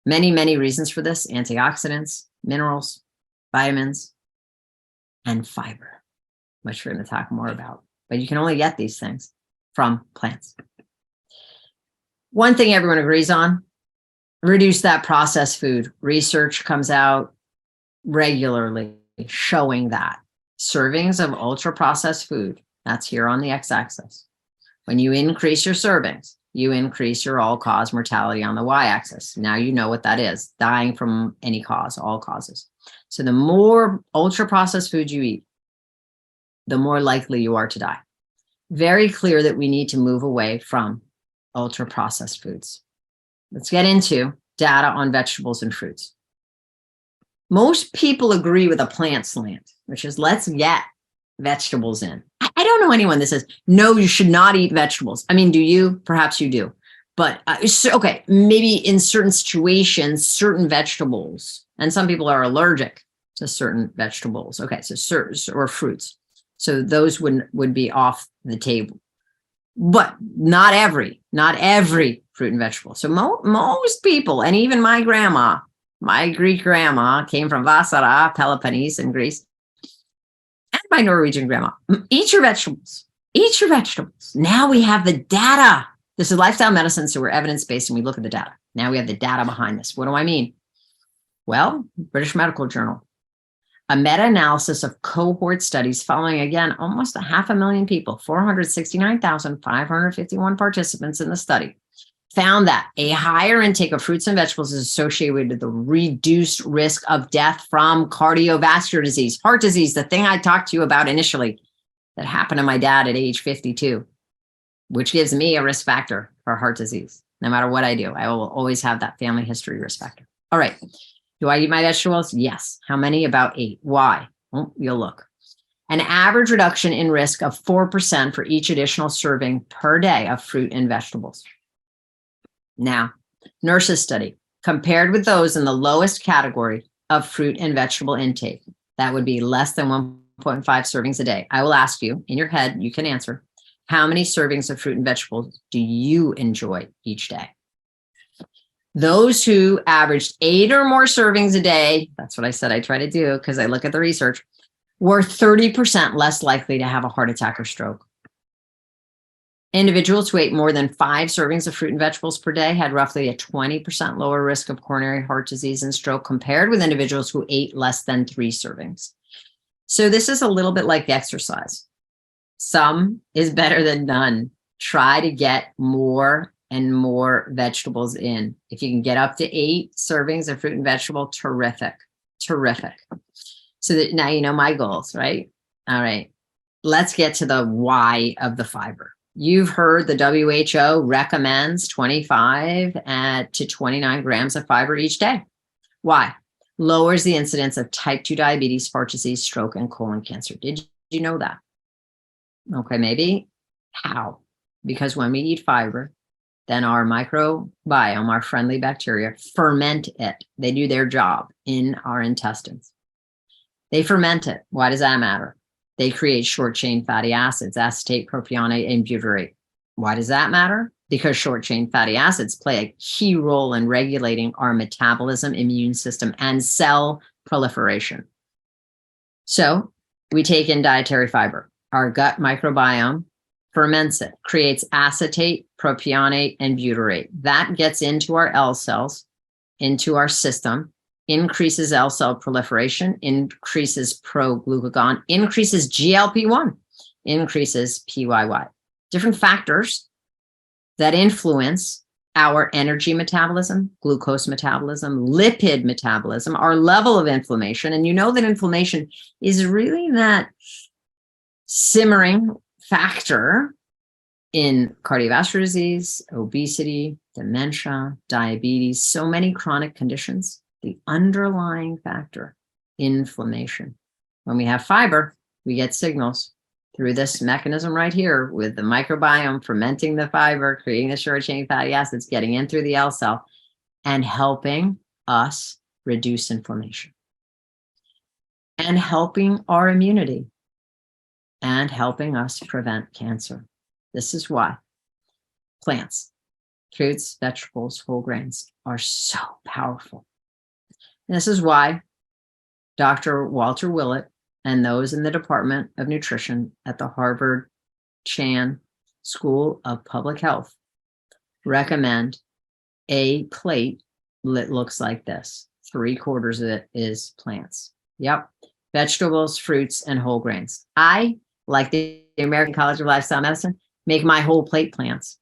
Many, many reasons for this: antioxidants, minerals, vitamins, and fiber, which we're going to talk more about. But you can only get these things from plants. One thing everyone agrees on: reduce that processed food. Research comes out regularly showing that servings of ultra-processed food, that's here on the x-axis. When you increase your servings, you increase your all-cause mortality on the y-axis. Now you know what that is: dying from any cause, all causes. So the more ultra-processed food you eat, the more likely you are to die. Very clear that we need to move away from ultra-processed foods. Let's get into data on vegetables and fruits. Most people agree with a plant slant, which is let's get vegetables in. I don't know anyone that says, no, you should not eat vegetables. I mean, do you? Perhaps you do. But okay, maybe in certain situations, certain vegetables, and some people are allergic to certain vegetables. Okay, so certain, or fruits. So those would be off the table. But not every fruit and vegetable. So most people, and even my grandma, my Greek grandma came from Vassara, Peloponnese in Greece, and my Norwegian grandma. Eat your vegetables. Eat your vegetables. Now we have the data. This is lifestyle medicine, so we're evidence-based and we look at the data. Now we have the data behind this. What do I mean? Well, British Medical Journal. A meta-analysis of cohort studies following, again, almost 500,000 people, 469,551 participants in the study, found that a higher intake of fruits and vegetables is associated with the reduced risk of death from cardiovascular disease, heart disease, the thing I talked to you about initially that happened to my dad at age 52, which gives me a risk factor for heart disease. No matter what I do, I will always have that family history risk factor. All right. Do I eat my vegetables? Yes. How many? About 8. Why? Well, you'll look. An average reduction in risk of 4% for each additional serving per day of fruit and vegetables. Now, nurses study compared with those in the lowest category of fruit and vegetable intake. That would be less than 1.5 servings a day. I will ask you in your head, you can answer, how many servings of fruit and vegetables do you enjoy each day? Those who averaged 8 or more servings a day, that's what I said I try to do because I look at the research, were 30% less likely to have a heart attack or stroke. Individuals who ate more than 5 servings of fruit and vegetables per day had roughly a 20% lower risk of coronary heart disease and stroke compared with individuals who ate less than 3 servings. So this is a little bit like exercise. Some is better than none. Try to get more and more vegetables in. If you can get up to 8 servings of fruit and vegetable, terrific, terrific. So that now you know my goals, right? All right, let's get to the why of the fiber. You've heard the WHO recommends 25 to 29 grams of fiber each day. Why? Lowers the incidence of type 2 diabetes, heart disease, stroke, and colon cancer. Did you know that? Okay, maybe. How? Because when we eat fiber, then our microbiome, our friendly bacteria, ferment it. They do their job in our intestines. They ferment it. Why does that matter? They create short-chain fatty acids, acetate, propionate, and butyrate. Why does that matter? Because short-chain fatty acids play a key role in regulating our metabolism, immune system, and cell proliferation. So we take in dietary fiber. Our gut microbiome ferments it, creates acetate, propionate, and butyrate. That gets into our L cells, into our system, increases L cell proliferation, increases proglucagon, increases GLP-1, increases PYY. Different factors that influence our energy metabolism, glucose metabolism, lipid metabolism, our level of inflammation. And you know that inflammation is really that simmering factor in cardiovascular disease, obesity, dementia, diabetes, so many chronic conditions. The underlying factor, inflammation. When we have fiber, we get signals through this mechanism right here with the microbiome fermenting the fiber, creating the short-chain fatty acids, getting in through the L cell, and helping us reduce inflammation, and helping our immunity, and helping us prevent cancer. This is why plants, fruits, vegetables, whole grains are so powerful. This is why Dr. Walter Willett and those in the Department of Nutrition at the Harvard Chan School of Public Health recommend a plate that looks like this. 3/4 of it is plants. Yep. Vegetables, fruits, and whole grains. I, like the American College of Lifestyle Medicine, make my whole plate plants.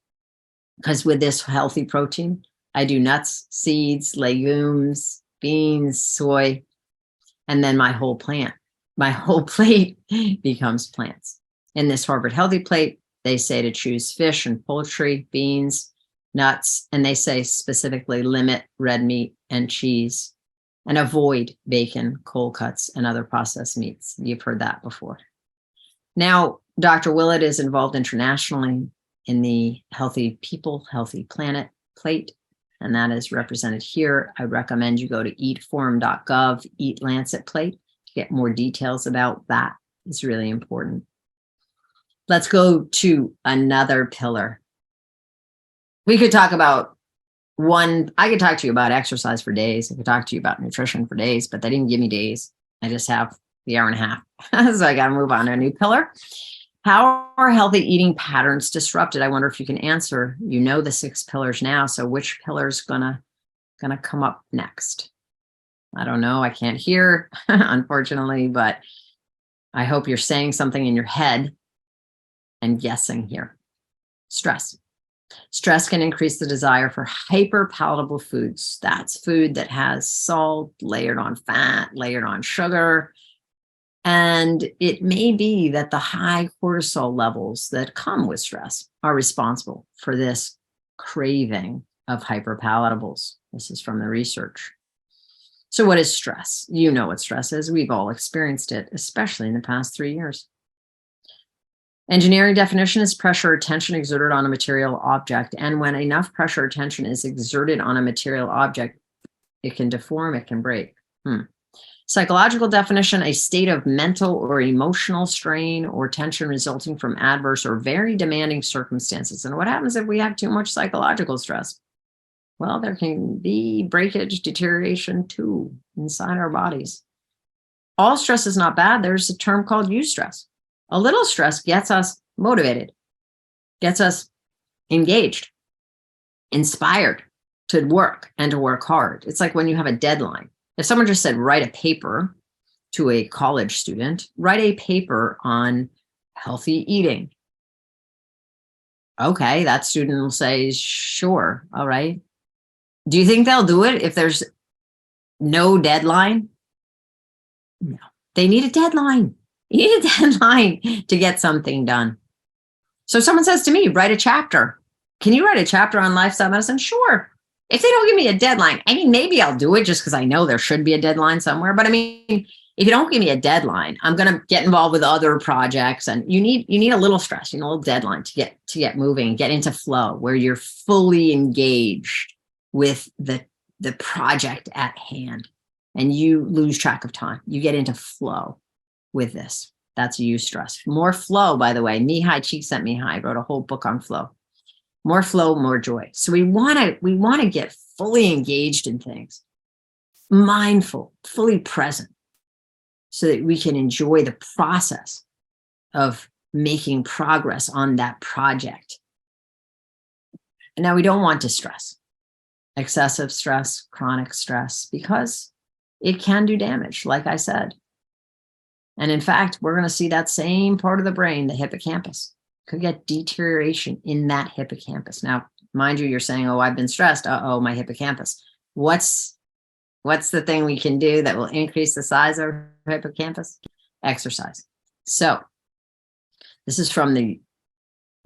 Because with this healthy protein, I do nuts, seeds, legumes, beans, soy, and then my whole plate becomes plants. In this Harvard Healthy Plate, they say to choose fish and poultry, beans, nuts, and they say specifically limit red meat and cheese and avoid bacon, cold cuts, and other processed meats. You've heard that before. Now, Dr. Willett is involved internationally in the Healthy People, Healthy Planet plate, and that is represented here. I recommend you go to eatforum.gov, Eat Lancet plate, to get more details about that. It's really important. Let's go to another pillar. We could talk about I could talk to you about exercise for days. I could talk to you about nutrition for days, but they didn't give me days. I just have the hour and a half. So I got to move on to a new pillar. How are healthy eating patterns disrupted? I wonder if you can answer. You know the 6 pillars now, so which pillar's gonna come up next? I don't know. I can't hear, unfortunately, but I hope you're saying something in your head and guessing here. Stress. Stress can increase the desire for hyper-palatable foods. That's food that has salt, layered on fat, layered on sugar. And it may be that the high cortisol levels that come with stress are responsible for this craving of hyperpalatables. This is from the research. So what is stress? You know what stress is. We've all experienced it, especially in the past 3 years. Engineering definition is pressure or tension exerted on a material object. And when enough pressure or tension is exerted on a material object, it can deform, it can break. Psychological definition, a state of mental or emotional strain or tension resulting from adverse or very demanding circumstances. And what happens if we have too much psychological stress? Well, there can be breakage, deterioration too inside our bodies. All stress is not bad. There's a term called eustress. A little stress gets us motivated, gets us engaged, inspired to work and to work hard. It's like when you have a deadline. If someone just said, write a paper to a college student, write a paper on healthy eating. Okay, that student will say, sure, all right. Do you think they'll do it if there's no deadline? No, they need a deadline. You need a deadline to get something done. So someone says to me, write a chapter. Can you write a chapter on lifestyle medicine? Sure. If they don't give me a deadline, I mean, maybe I'll do it just because I know there should be a deadline somewhere. But I mean, if you don't give me a deadline, I'm going to get involved with other projects, and you need a little stress, a little deadline to get moving, get into flow where you're fully engaged with the project at hand, and you lose track of time. You get into flow with this. That's eustress. More flow, by the way. Mihai Csikszentmihalyi wrote a whole book on flow. More flow, more joy. So we want to get fully engaged in things, mindful, fully present, so that we can enjoy the process of making progress on that project. And now we don't want to stress, excessive stress, chronic stress, because it can do damage, like I said. And in fact, we're going to see that same part of the brain, the hippocampus, could get deterioration in that hippocampus. Now, mind you, you're saying, oh, I've been stressed. Uh-oh, my hippocampus. What's the thing we can do that will increase the size of our hippocampus? Exercise. So this is from the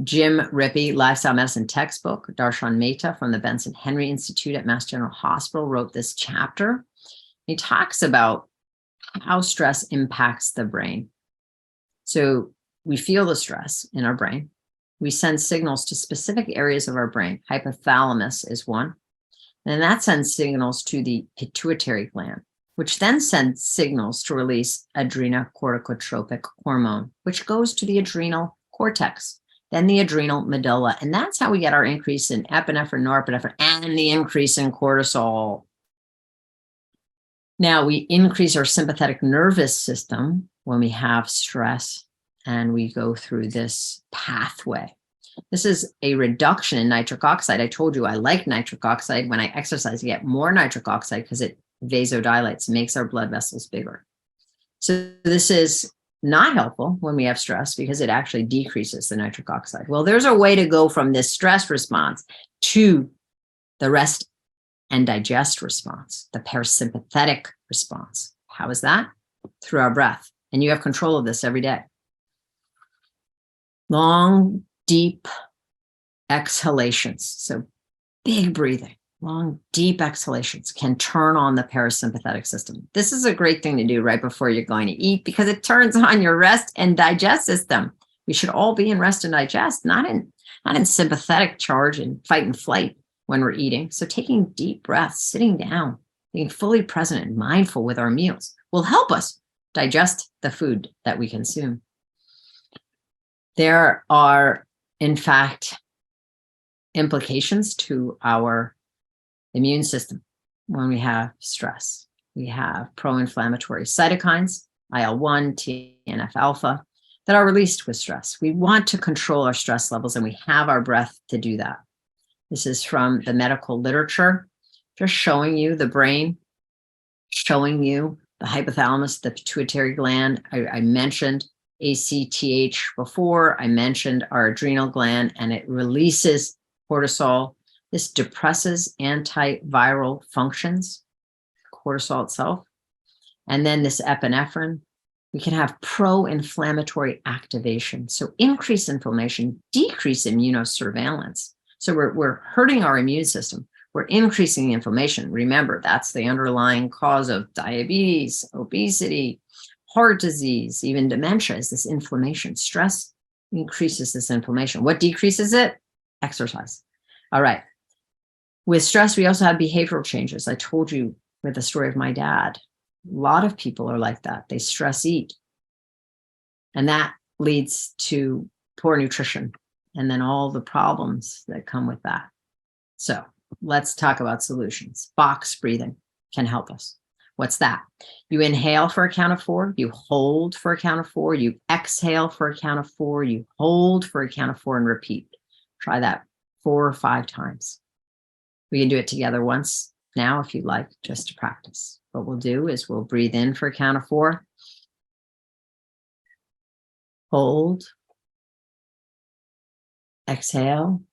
Jim Rippey Lifestyle Medicine textbook. Darshan Mehta from the Benson Henry Institute at Mass General Hospital wrote this chapter. He talks about how stress impacts the brain. So we feel the stress in our brain. We send signals to specific areas of our brain. Hypothalamus is one. And that sends signals to the pituitary gland, which then sends signals to release adrenocorticotropic hormone, which goes to the adrenal cortex, then the adrenal medulla. And that's how we get our increase in epinephrine, norepinephrine, and the increase in cortisol. Now, we increase our sympathetic nervous system when we have stress, and we go through this pathway. This is a reduction in nitric oxide. I told you I like nitric oxide. When I exercise, I get more nitric oxide because it vasodilates, makes our blood vessels bigger. So this is not helpful when we have stress because it actually decreases the nitric oxide. Well, there's a way to go from this stress response to the rest and digest response, the parasympathetic response. How is that? Through our breath. And you have control of this every day. Long, deep exhalations. So big breathing, long, deep exhalations can turn on the parasympathetic system. This is a great thing to do right before you're going to eat because it turns on your rest and digest system. We should all be in rest and digest, not in sympathetic charge and fight and flight when we're eating. So taking deep breaths, sitting down, being fully present and mindful with our meals will help us digest the food that we consume. There are, in fact, implications to our immune system when we have stress. We have pro-inflammatory cytokines, IL-1, TNF-alpha, that are released with stress. We want to control our stress levels, and we have our breath to do that. This is from the medical literature, just showing you the brain, showing you the hypothalamus, the pituitary gland. I mentioned ACTH before. I mentioned our adrenal gland, and it releases cortisol. This depresses antiviral functions, cortisol itself. And then this epinephrine, we can have pro-inflammatory activation. So increase inflammation, decrease immunosurveillance. So we're hurting our immune system. We're increasing the inflammation. Remember, that's the underlying cause of diabetes, obesity, heart disease, even dementia is this inflammation. Stress increases this inflammation. What decreases it? Exercise. All right. With stress, we also have behavioral changes. I told you with the story of my dad. A lot of people are like that. They stress eat. And that leads to poor nutrition and then all the problems that come with that. So let's talk about solutions. Box breathing can help us. What's that? You inhale for a count of 4, you hold for a count of 4, you exhale for a count of 4, you hold for a count of 4, and repeat. Try that 4 or 5 times. We can do it together once now if you'd like, just to practice. What we'll do is we'll breathe in for a count of 4, hold, exhale,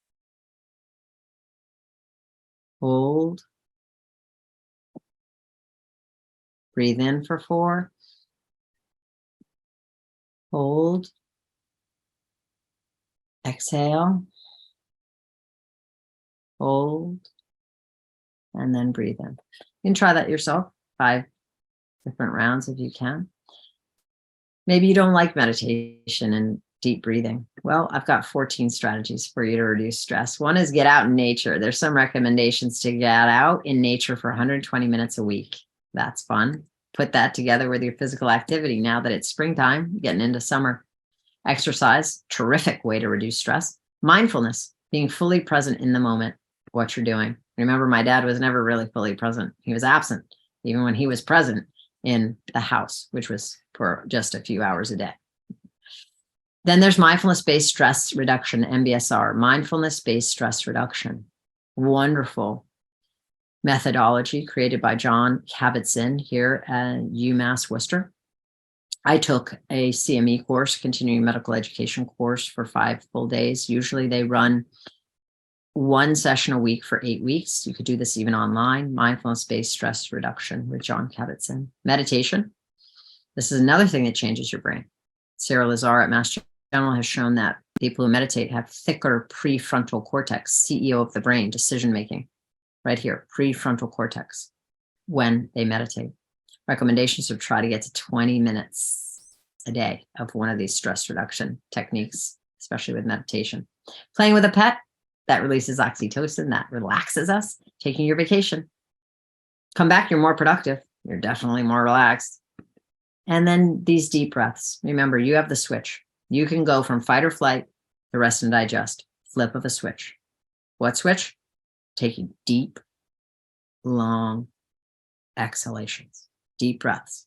hold, breathe in for 4, hold, exhale, hold, and then breathe in. You can try that yourself, 5 different rounds if you can. Maybe you don't like meditation and deep breathing. Well, I've got 14 strategies for you to reduce stress. One is get out in nature. There's some recommendations to get out in nature for 120 minutes a week. That's fun. Put that together with your physical activity now that it's springtime, getting into summer. Exercise, terrific way to reduce stress. Mindfulness, being fully present in the moment, what you're doing. Remember, my dad was never really fully present. He was absent, even when he was present in the house, which was for just a few hours a day. Then there's mindfulness-based stress reduction, MBSR, mindfulness-based stress reduction. Wonderful methodology created by John Kabat-Zinn here at UMass Worcester. I took a CME course, continuing medical education course, for 5 full days. Usually they run 1 session a week for 8 weeks. You could do this even online. Mindfulness-based stress reduction with John Kabat-Zinn. Meditation. This is another thing that changes your brain. Sarah Lazar at Mass General has shown that people who meditate have thicker prefrontal cortex, CEO of the brain, decision-making, right here, prefrontal cortex, when they meditate. Recommendations are try to get to 20 minutes a day of one of these stress reduction techniques, especially with meditation. Playing with a pet, that releases oxytocin, that relaxes us. Taking your vacation. Come back, you're more productive. You're definitely more relaxed. And then these deep breaths. Remember, you have the switch. You can go from fight or flight to rest and digest. Flip of a switch. What switch? Taking deep, long exhalations. Deep breaths.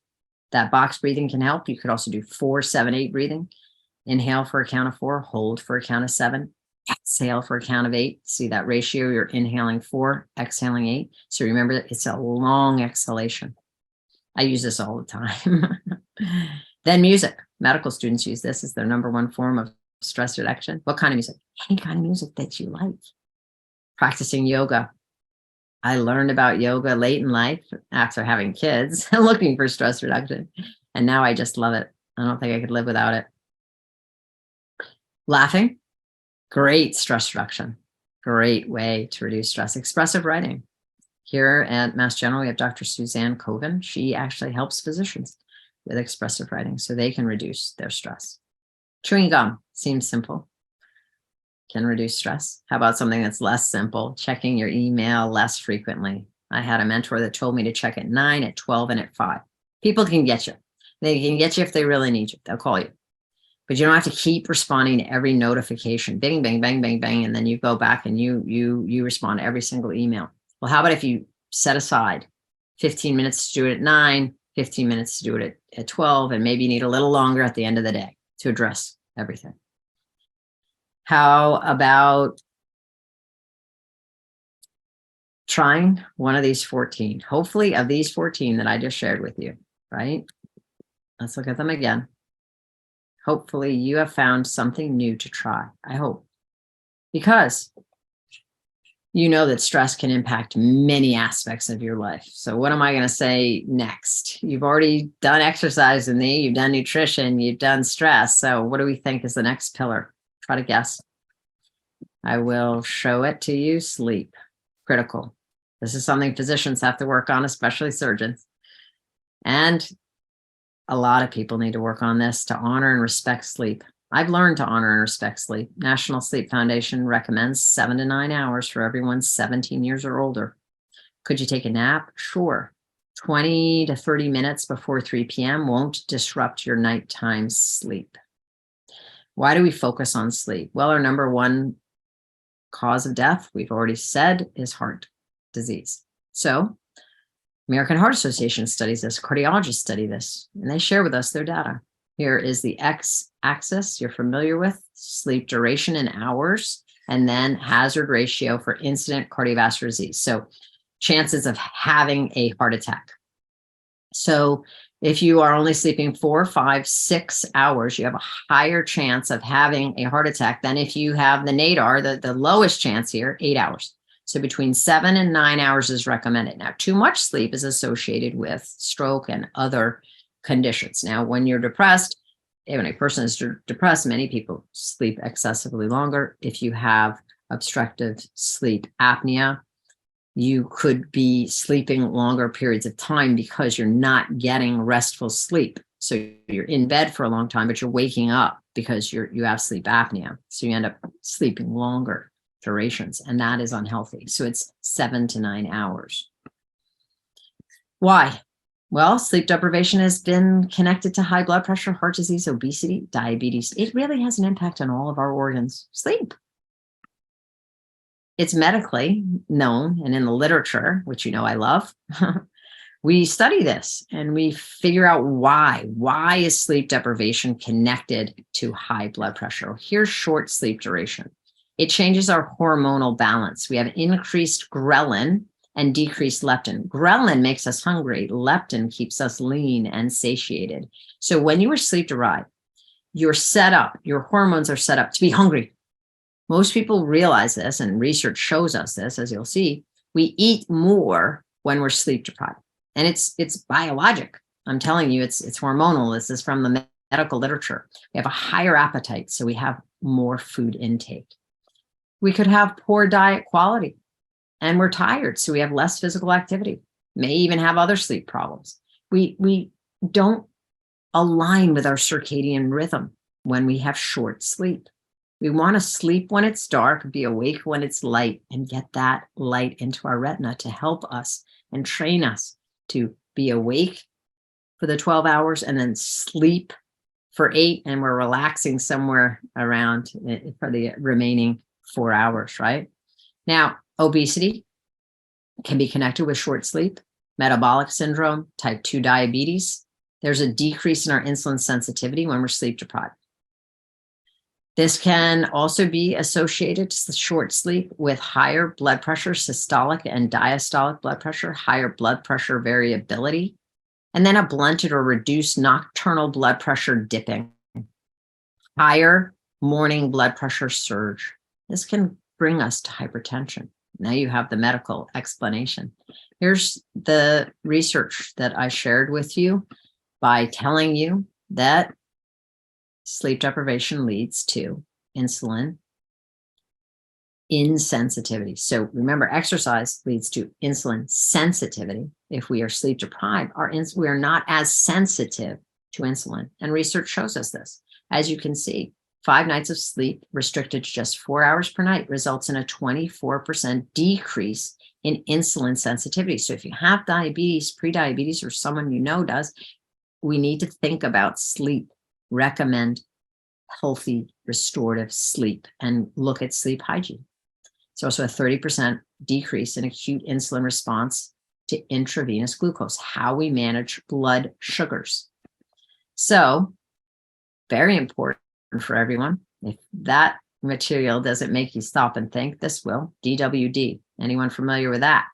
That box breathing can help. You could also do 4, 7, 8 breathing. Inhale for a count of 4, hold for a count of 7, exhale for a count of 8. See that ratio? You're inhaling 4, exhaling 8. So remember that it's a long exhalation. I use this all the time. Then music. Medical students use this as their number 1 form of stress reduction. What kind of music? Any kind of music that you like. Practicing yoga. I learned about yoga late in life after having kids and looking for stress reduction. And now I just love it. I don't think I could live without it. Laughing. Great stress reduction. Great way to reduce stress. Expressive writing. Here at Mass General, we have Dr. Suzanne Coven. She actually helps physicians with expressive writing so they can reduce their stress. Chewing gum seems simple. Can reduce stress. How about something that's less simple? Checking your email less frequently. I had a mentor that told me to check at 9, at 12, and at 5. People can get you. They can get you if they really need you. They'll call you. But you don't have to keep responding to every notification. Bing, bang, bang, bang, bang. And then you go back and you respond to every single email. Well, how about if you set aside 15 minutes to do it at 9, 15 minutes to do it at 12, and maybe you need a little longer at the end of the day to address everything. How about trying one of these 14? Hopefully of these 14 that I just shared with you, right? Let's look at them again. Hopefully you have found something new to try. I hope. Because you know that stress can impact many aspects of your life. So what am I going to say next? You've already done exercise with me. You've done nutrition. You've done stress. So what do we think is the next pillar? Try to guess. I will show it to you. Sleep. Critical. This is something physicians have to work on, especially surgeons. And a lot of people need to work on this to honor and respect sleep. I've learned to honor and respect sleep. National Sleep Foundation recommends 7 to 9 hours for everyone 17 years or older. Could you take a nap? Sure. 20 to 30 minutes before 3 p.m. won't disrupt your nighttime sleep. Why do we focus on sleep? Well, our number 1 cause of death, we've already said, is heart disease. So American Heart Association studies this, cardiologists study this, and they share with us their data. Here is the x-axis you're familiar with, sleep duration in hours, and then hazard ratio for incident cardiovascular disease. So chances of having a heart attack. So if you are only sleeping 4, 5, 6 hours, you have a higher chance of having a heart attack than if you have the NADAR, the lowest chance here, 8 hours. So between 7 and 9 hours is recommended. Now, too much sleep is associated with stroke and other conditions. Now, when you're depressed, when a person is depressed, many people sleep excessively longer. If you have obstructive sleep apnea, you could be sleeping longer periods of time because you're not getting restful sleep. So you're in bed for a long time, but you're waking up because you have sleep apnea. So you end up sleeping longer durations, and that is unhealthy. So it's 7 to 9 hours. Why? Well, sleep deprivation has been connected to high blood pressure, heart disease, obesity, diabetes. It really has an impact on all of our organs. Sleep. It's medically known, and in the literature, which you know I love, we study this and we figure out why. Why is sleep deprivation connected to high blood pressure? Here's short sleep duration. It changes our hormonal balance. We have increased ghrelin and decreased leptin. Ghrelin makes us hungry. Leptin keeps us lean and satiated. So when you are sleep deprived, you're set up, your hormones are set up to be hungry. Most people realize this, and research shows us this, as you'll see. We eat more when we're sleep deprived. And it's biologic. I'm telling you, it's hormonal. This is from the medical literature. We have a higher appetite, so we have more food intake. We could have poor diet quality, and we're tired, so we have less physical activity. May even have other sleep problems. We don't align with our circadian rhythm when we have short sleep. We want to sleep when it's dark, be awake when it's light, and get that light into our retina to help us and train us to be awake for the 12 hours and then sleep for 8, and we're relaxing somewhere around for the remaining 4 hours, right? Now, obesity can be connected with short sleep, metabolic syndrome, type 2 diabetes. There's a decrease in our insulin sensitivity when we're sleep deprived. This can also be associated to short sleep with higher blood pressure, systolic and diastolic blood pressure, higher blood pressure variability, and then a blunted or reduced nocturnal blood pressure dipping, higher morning blood pressure surge. This can bring us to hypertension. Now you have the medical explanation. Here's the research that I shared with you by telling you that sleep deprivation leads to insulin insensitivity. So remember, exercise leads to insulin sensitivity. If we are sleep deprived, we are not as sensitive to insulin. And research shows us this. As you can see, 5 nights of sleep restricted to just 4 hours per night results in a 24% decrease in insulin sensitivity. So if you have diabetes, prediabetes, or someone you know does, we need to think about sleep. Recommend healthy restorative sleep and look at sleep hygiene. It's also a 30% decrease in acute insulin response to intravenous glucose, how we manage blood sugars. So very important for everyone. If that material doesn't make you stop and think, this will. DWD. Anyone familiar with that?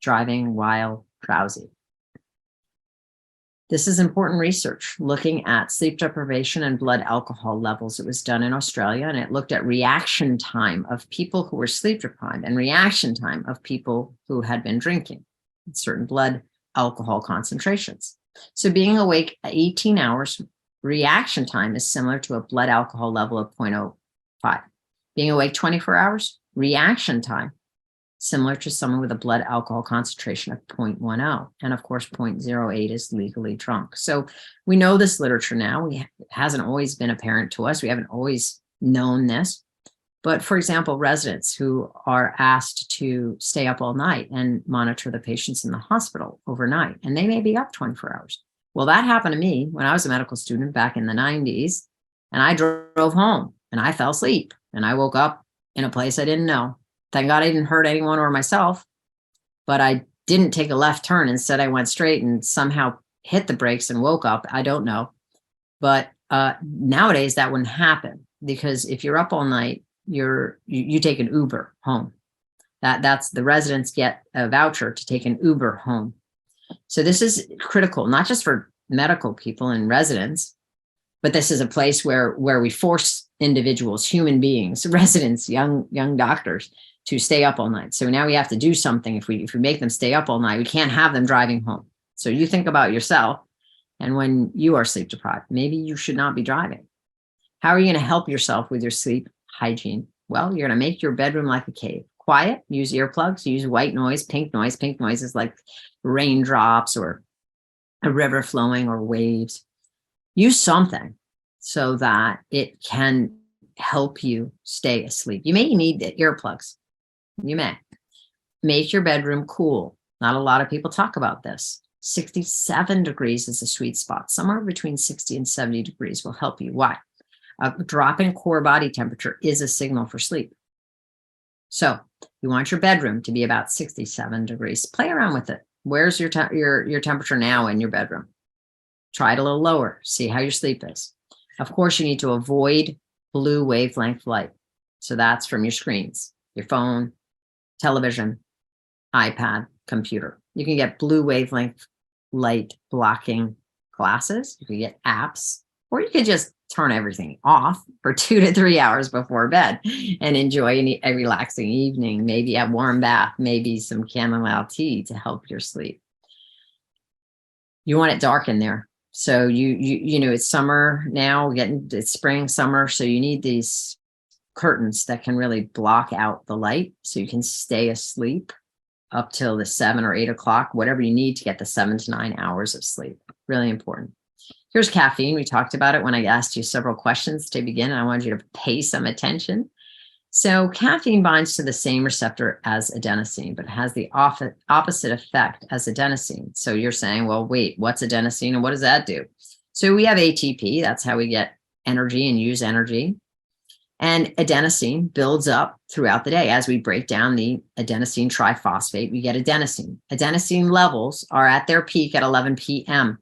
Driving while drowsy. This is important research looking at sleep deprivation and blood alcohol levels. It was done in Australia, and it looked at reaction time of people who were sleep deprived and reaction time of people who had been drinking certain blood alcohol concentrations. So being awake 18 hours, reaction time is similar to a blood alcohol level of 0.05. Being awake 24 hours, reaction time similar to someone with a blood alcohol concentration of 0.10. And of course, 0.08 is legally drunk. So we know this literature now. It hasn't always been apparent to us. We haven't always known this. But for example, residents who are asked to stay up all night and monitor the patients in the hospital overnight, and they may be up 24 hours. Well, that happened to me when I was a medical student back in the 90s, and I drove home and I fell asleep and I woke up in a place I didn't know. Thank God I didn't hurt anyone or myself, but I didn't take a left turn. Instead, I went straight and somehow hit the brakes and woke up. I don't know. But nowadays that wouldn't happen, because if you're up all night, you take an Uber home. That's the residents get a voucher to take an Uber home. So this is critical, not just for medical people and residents, but this is a place where we force individuals, human beings, residents, young doctors, to stay up all night. So now we have to do something. If we make them stay up all night, we can't have them driving home. So you think about yourself, and when you are sleep deprived, maybe you should not be driving. How are you going to help yourself with your sleep hygiene? Well, you're going to make your bedroom like a cave. Quiet, use earplugs, use white noise, pink noise. Pink noise is like raindrops or a river flowing or waves. Use something so that it can help you stay asleep. You may need the earplugs. You may. Make your bedroom cool. Not a lot of people talk about this. 67 degrees is a sweet spot. Somewhere between 60 and 70 degrees will help you. Why? A drop in core body temperature is a signal for sleep. So you want your bedroom to be about 67 degrees. Play around with it. Where's your temperature now in your bedroom? Try it a little lower. See how your sleep is. Of course, you need to avoid blue wavelength light. So that's from your screens, your phone, television, iPad, computer. You can get blue wavelength light blocking glasses. You can get apps, or you could just turn everything off for 2 to 3 hours before bed and enjoy a relaxing evening. Maybe a warm bath, maybe some chamomile tea to help your sleep. You want it dark in there. So you know, it's summer now, it's spring, summer. So you need these curtains that can really block out the light so you can stay asleep up till the 7 or 8 o'clock, whatever you need to get the 7 to 9 hours of sleep. Really important. Here's caffeine. We talked about it when I asked you several questions to begin, and I wanted you to pay some attention. So caffeine binds to the same receptor as adenosine, but it has the opposite effect as adenosine. So you're saying, well, wait, what's adenosine and what does that do? So we have ATP. That's how we get energy and use energy. And adenosine builds up throughout the day. As we break down the adenosine triphosphate, we get adenosine. Adenosine levels are at their peak at 11 p.m.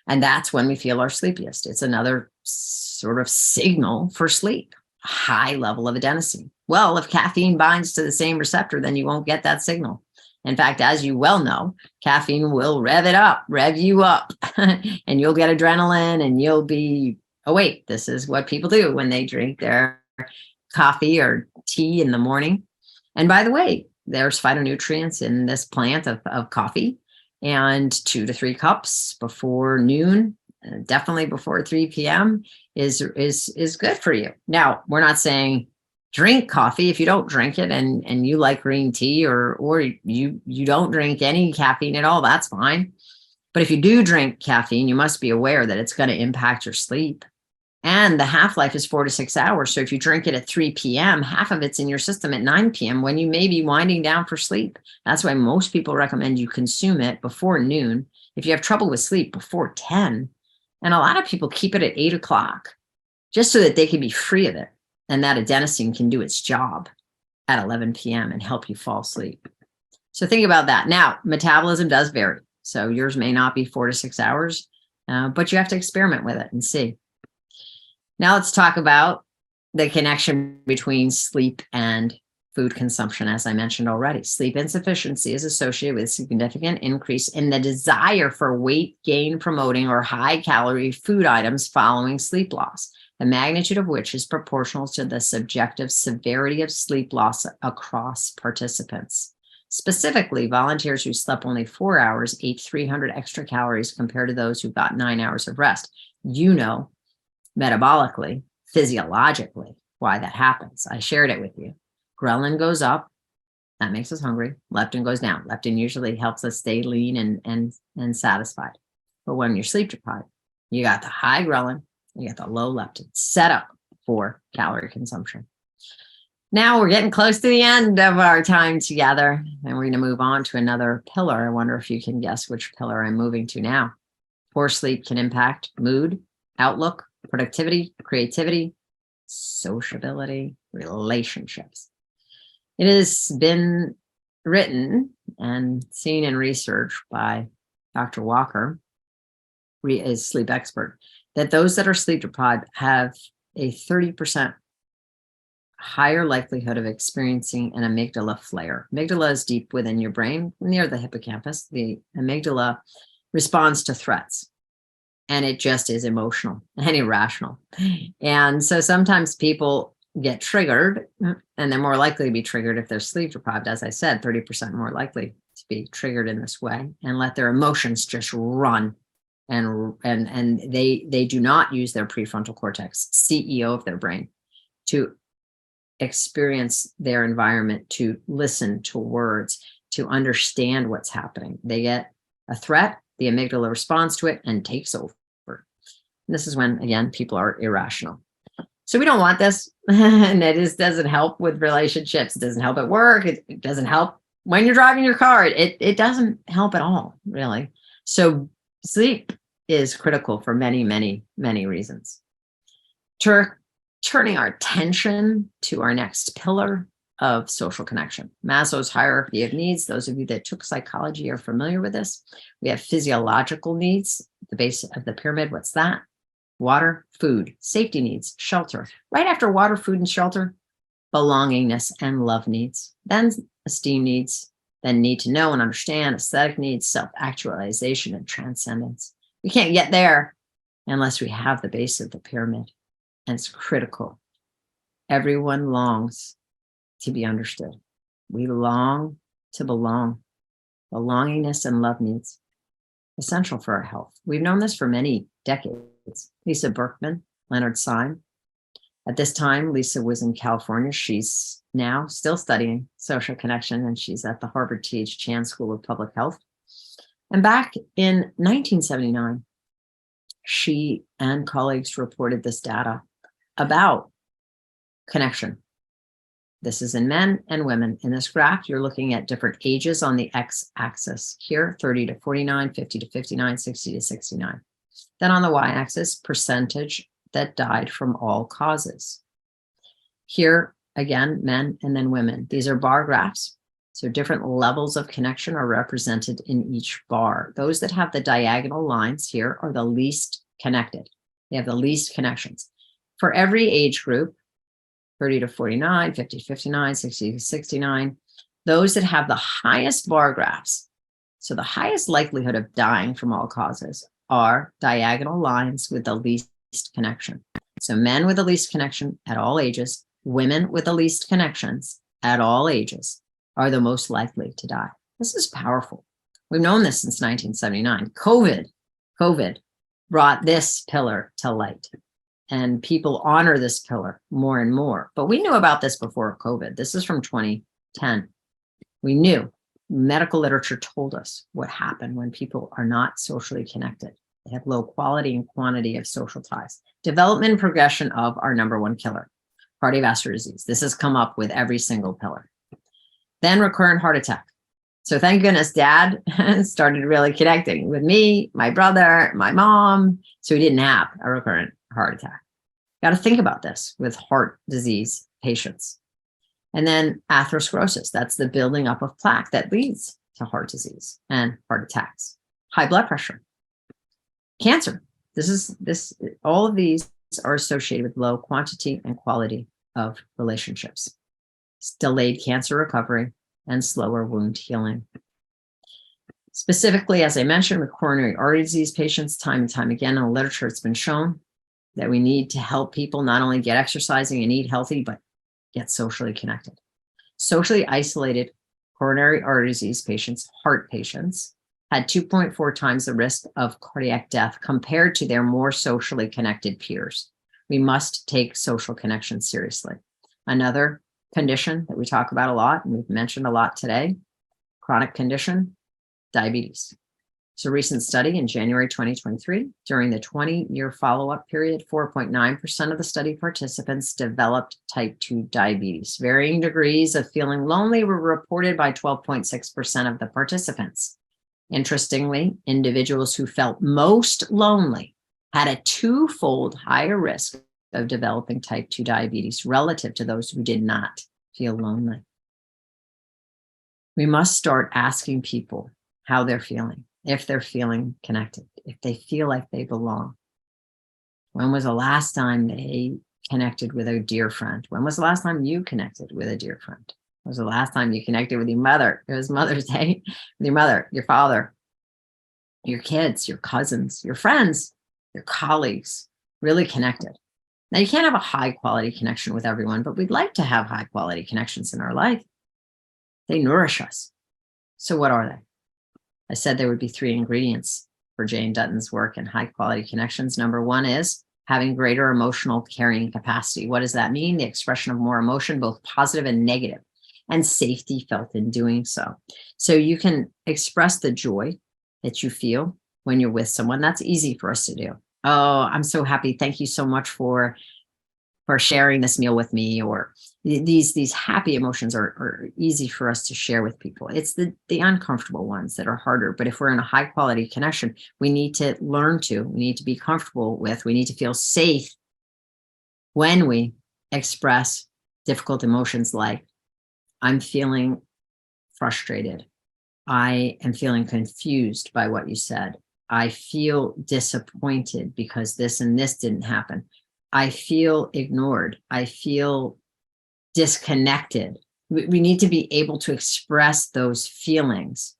And that's when we feel our sleepiest. It's another sort of signal for sleep, a high level of adenosine. Well, if caffeine binds to the same receptor, then you won't get that signal. In fact, as you well know, caffeine will rev you up, and you'll get adrenaline and you'll be awake. This is what people do when they drink their coffee or tea in the morning. And by the way, there's phytonutrients in this plant of coffee, and 2 to 3 cups before noon, definitely before 3 p.m. is good for you. Now, we're not saying drink coffee if you don't drink it and you like green tea, or you don't drink any caffeine at all, that's fine. But if you do drink caffeine, you must be aware that it's going to impact your sleep. And the half-life is 4 to 6 hours. So if you drink it at 3 p.m., half of it's in your system at 9 p.m. when you may be winding down for sleep. That's why most people recommend you consume it before noon. If you have trouble with sleep, before 10. And a lot of people keep it at 8 o'clock just so that they can be free of it. And that adenosine can do its job at 11 p.m. and help you fall asleep. So think about that. Now, metabolism does vary. So yours may not be 4 to 6 hours, but you have to experiment with it and see. Now let's talk about the connection between sleep and food consumption. As I mentioned already, sleep insufficiency is associated with significant increase in the desire for weight gain promoting or high calorie food items following sleep loss, the magnitude of which is proportional to the subjective severity of sleep loss across participants. Specifically, volunteers who slept only 4 hours ate 300 extra calories compared to those who got 9 hours of rest. You know, metabolically, physiologically, why that happens. I shared it with you. Ghrelin goes up, that makes us hungry. Leptin goes down. Leptin usually helps us stay lean and satisfied. But when you're sleep deprived, you got the high ghrelin, you got the low leptin, set up for calorie consumption. Now we're getting close to the end of our time together, and we're going to move on to another pillar. I wonder if you can guess which pillar I'm moving to now. Poor sleep can impact mood, outlook, productivity, creativity, sociability, relationships. It has been written and seen in research by Dr. Walker, a sleep expert, that those that are sleep deprived have a 30% higher likelihood of experiencing an amygdala flare. Amygdala is deep within your brain, near the hippocampus. The amygdala responds to threats. And it just is emotional and irrational. And so sometimes people get triggered, and they're more likely to be triggered if they're sleep deprived. As I said, 30% more likely to be triggered in this way and let their emotions just run. And they do not use their prefrontal cortex, CEO of their brain, to experience their environment, to listen to words, to understand what's happening. They get a threat, the amygdala responds to it and takes over. And this is when, again, people are irrational. So we don't want this. And it doesn't help with relationships. It doesn't help at work. It doesn't help when you're driving your car. It doesn't help at all, really. So sleep is critical for many, many, many reasons. Turning our attention to our next pillar, of social connection. Maslow's hierarchy of needs, those of you that took psychology are familiar with this. We have physiological needs, the base of the pyramid. What's that? Water, food, safety needs, shelter. Right after water, food, and shelter, belongingness and love needs. Then esteem needs, then need to know and understand, aesthetic needs, self-actualization, and transcendence. We can't get there unless we have the base of the pyramid. And it's critical. Everyone longs to be understood. We long to belong. Belongingness and love needs, essential for our health. We've known this for many decades. Lisa Berkman, Leonard Syme. At this time, Lisa was in California. She's now still studying social connection, and she's at the Harvard T.H. Chan School of Public Health. And back in 1979, she and colleagues reported this data about connection. This is in men and women. In this graph, you're looking at different ages on the x-axis. Here, 30 to 49, 50 to 59, 60 to 69. Then on the y-axis, percentage that died from all causes. Here, again, men and then women. These are bar graphs. So different levels of connection are represented in each bar. Those that have the diagonal lines here are the least connected. They have the least connections. For every age group, 30 to 49, 50 to 59, 60 to 69, those that have the highest bar graphs, so the highest likelihood of dying from all causes, are diagonal lines with the least connection. So men with the least connection at all ages, women with the least connections at all ages are the most likely to die. This is powerful. We've known this since 1979. COVID brought this pillar to light. And people honor this pillar more and more. But we knew about this before COVID. This is from 2010. We knew. Medical literature told us what happened when people are not socially connected. They have low quality and quantity of social ties. Development and progression of our number one killer, cardiovascular disease. This has come up with every single pillar. Then recurrent heart attack. So thank goodness Dad started really connecting with me, my brother, my mom, so he didn't have a recurrent heart attack. Got to think about this with heart disease patients. And then atherosclerosis, that's the building up of plaque that leads to heart disease and heart attacks. High blood pressure, cancer. All of these are associated with low quantity and quality of relationships. Delayed cancer recovery and slower wound healing. Specifically, as I mentioned, with coronary artery disease patients, time and time again in the literature, it's been shown that we need to help people not only get exercising and eat healthy, but get socially connected. Socially isolated coronary artery disease patients, heart patients, had 2.4 times the risk of cardiac death compared to their more socially connected peers. We must take social connection seriously. Another condition that we talk about a lot, and we've mentioned a lot today, chronic condition, diabetes. So a recent study in January 2023, during the 20-year follow-up period, 4.9% of the study participants developed type 2 diabetes. Varying degrees of feeling lonely were reported by 12.6% of the participants. Interestingly, individuals who felt most lonely had a twofold higher risk of developing type 2 diabetes relative to those who did not feel lonely. We must start asking people how they're feeling, if they're feeling connected, if they feel like they belong. When was the last time they connected with a dear friend? When was the last time you connected with a dear friend? When was the last time you connected with your mother? It was Mother's Day, with your mother, your father, your kids, your cousins, your friends, your colleagues, really connected. Now, you can't have a high quality connection with everyone, but we'd like to have high quality connections in our life. They nourish us. So what are they? I said there would be 3 ingredients for Jane Dutton's work in high quality connections. Number 1 is having greater emotional carrying capacity. What does that mean? The expression of more emotion, both positive and negative, and safety felt in doing so. So you can express the joy that you feel when you're with someone. That's easy for us to do. Oh, I'm so happy. Thank you so much for sharing this meal with me, or these happy emotions are easy for us to share with people. It's the uncomfortable ones that are harder. But if we're in a high quality connection, we need to we need to be comfortable with, we need to feel safe when we express difficult emotions like I'm feeling frustrated. I am feeling confused by what you said. I feel disappointed because this and this didn't happen. I feel ignored. I feel disconnected. We need to be able to express those feelings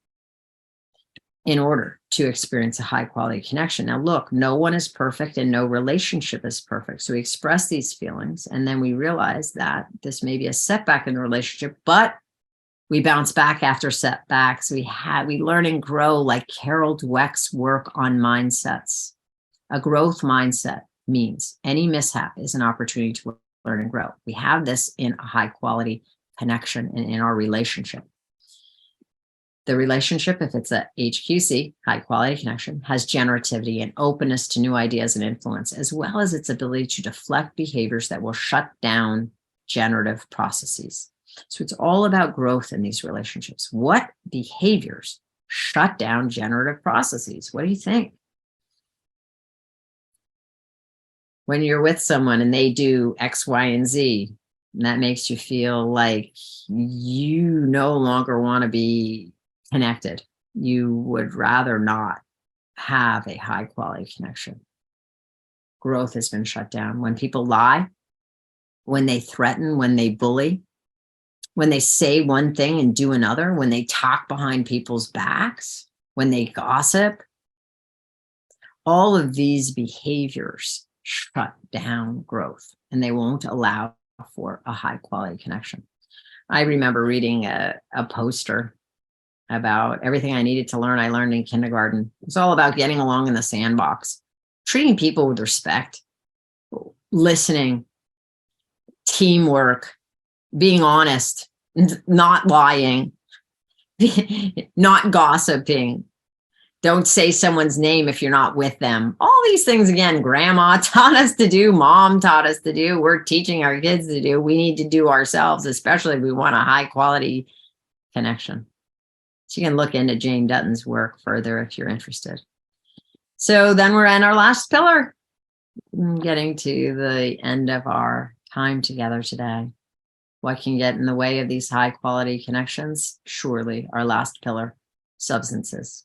in order to experience a high quality connection. Now, look, no one is perfect and no relationship is perfect. So we express these feelings and then we realize that this may be a setback in the relationship, but we bounce back after setbacks. We learn and grow, like Carol Dweck's work on mindsets. A growth mindset means any mishap is an opportunity to learn and grow. We have this in a high quality connection and in our relationship. The relationship, if it's a HQC, high quality connection, has generativity and openness to new ideas and influence, as well as its ability to deflect behaviors that will shut down generative processes. So it's all about growth in these relationships. What behaviors shut down generative processes? What do you think? When you're with someone and they do X, Y, and Z, and that makes you feel like you no longer want to be connected. You would rather not have a high quality connection. Growth has been shut down. When people lie, when they threaten, when they bully, when they say one thing and do another, when they talk behind people's backs, when they gossip, all of these behaviors shut down growth and they won't allow for a high quality connection. I remember reading a poster about everything I needed to learn. I learned in kindergarten. It's all about getting along in the sandbox, treating people with respect, listening, teamwork, being honest, not lying, not gossiping. Don't say someone's name if you're not with them. All these things, again, grandma taught us to do, mom taught us to do, we're teaching our kids to do. We need to do ourselves, especially if we want a high quality connection. So you can look into Jane Dutton's work further if you're interested. So then we're in our last pillar, getting to the end of our time together today. What can get in the way of these high quality connections? Surely our last pillar, substances.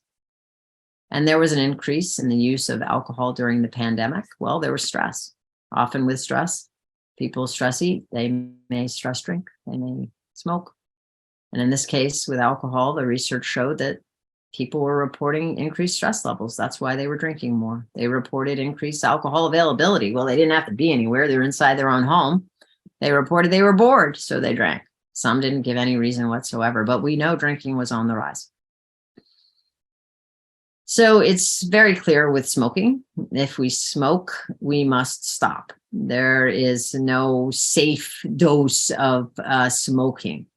And there was an increase in the use of alcohol during the pandemic. Well, there was stress. Often with stress, people stress eat. They may stress drink. They may smoke. And in this case, with alcohol, the research showed that people were reporting increased stress levels. That's why they were drinking more. They reported increased alcohol availability. Well, they didn't have to be anywhere. They were inside their own home. They reported they were bored, so they drank. Some didn't give any reason whatsoever, but we know drinking was on the rise. So it's very clear with smoking. If we smoke, we must stop. There is no safe dose of smoking.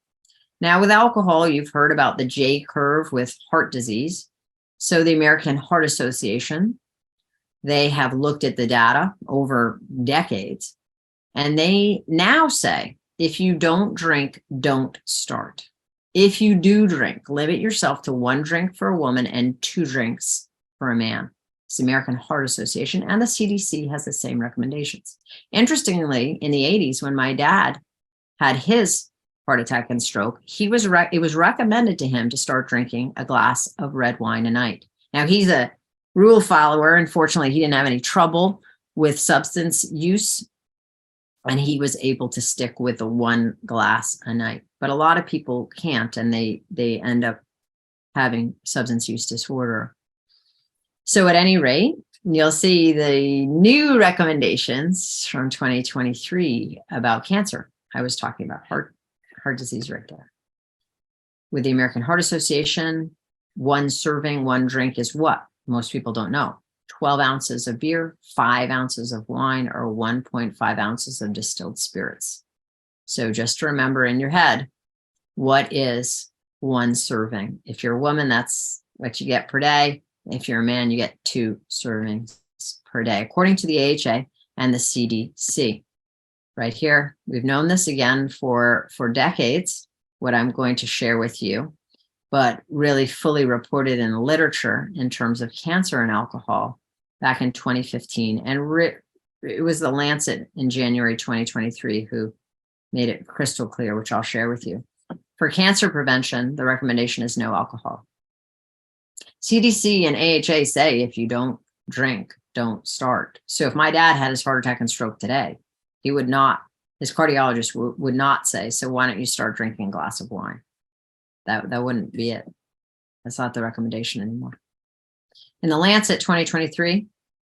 Now, with alcohol, you've heard about the J curve with heart disease. So the American Heart Association, they have looked at the data over decades, and they now say, if you don't drink, don't start. If you do drink, limit yourself to 1 drink for a woman and 2 drinks for a man. It's the American Heart Association, and the CDC has the same recommendations. Interestingly, in the 80s, when my dad had his heart attack and stroke, it was recommended to him to start drinking a glass of red wine a night. Now, he's a rule follower. Unfortunately, he didn't have any trouble with substance use, and he was able to stick with the 1 glass a night. But a lot of people can't, and they end up having substance use disorder. So at any rate, you'll see the new recommendations from 2023 about cancer. I was talking about heart disease right there. With the American Heart Association, 1 serving, 1 drink is what? Most people don't know. 12 ounces of beer, 5 ounces of wine, or 1.5 ounces of distilled spirits. So just to remember in your head, what is 1 serving? If you're a woman, that's what you get per day. If you're a man, you get 2 servings per day, according to the AHA and the CDC. Right here, we've known this again for decades, what I'm going to share with you, but really fully reported in the literature in terms of cancer and alcohol back in 2015. And it was the Lancet in January 2023 who made it crystal clear, which I'll share with you. For cancer prevention, the recommendation is no alcohol. CDC and AHA say if you don't drink, don't start. So if my dad had his heart attack and stroke today, he would not, his cardiologist would not say, so why don't you start drinking a glass of wine? That wouldn't be it. That's not the recommendation anymore. In the Lancet 2023,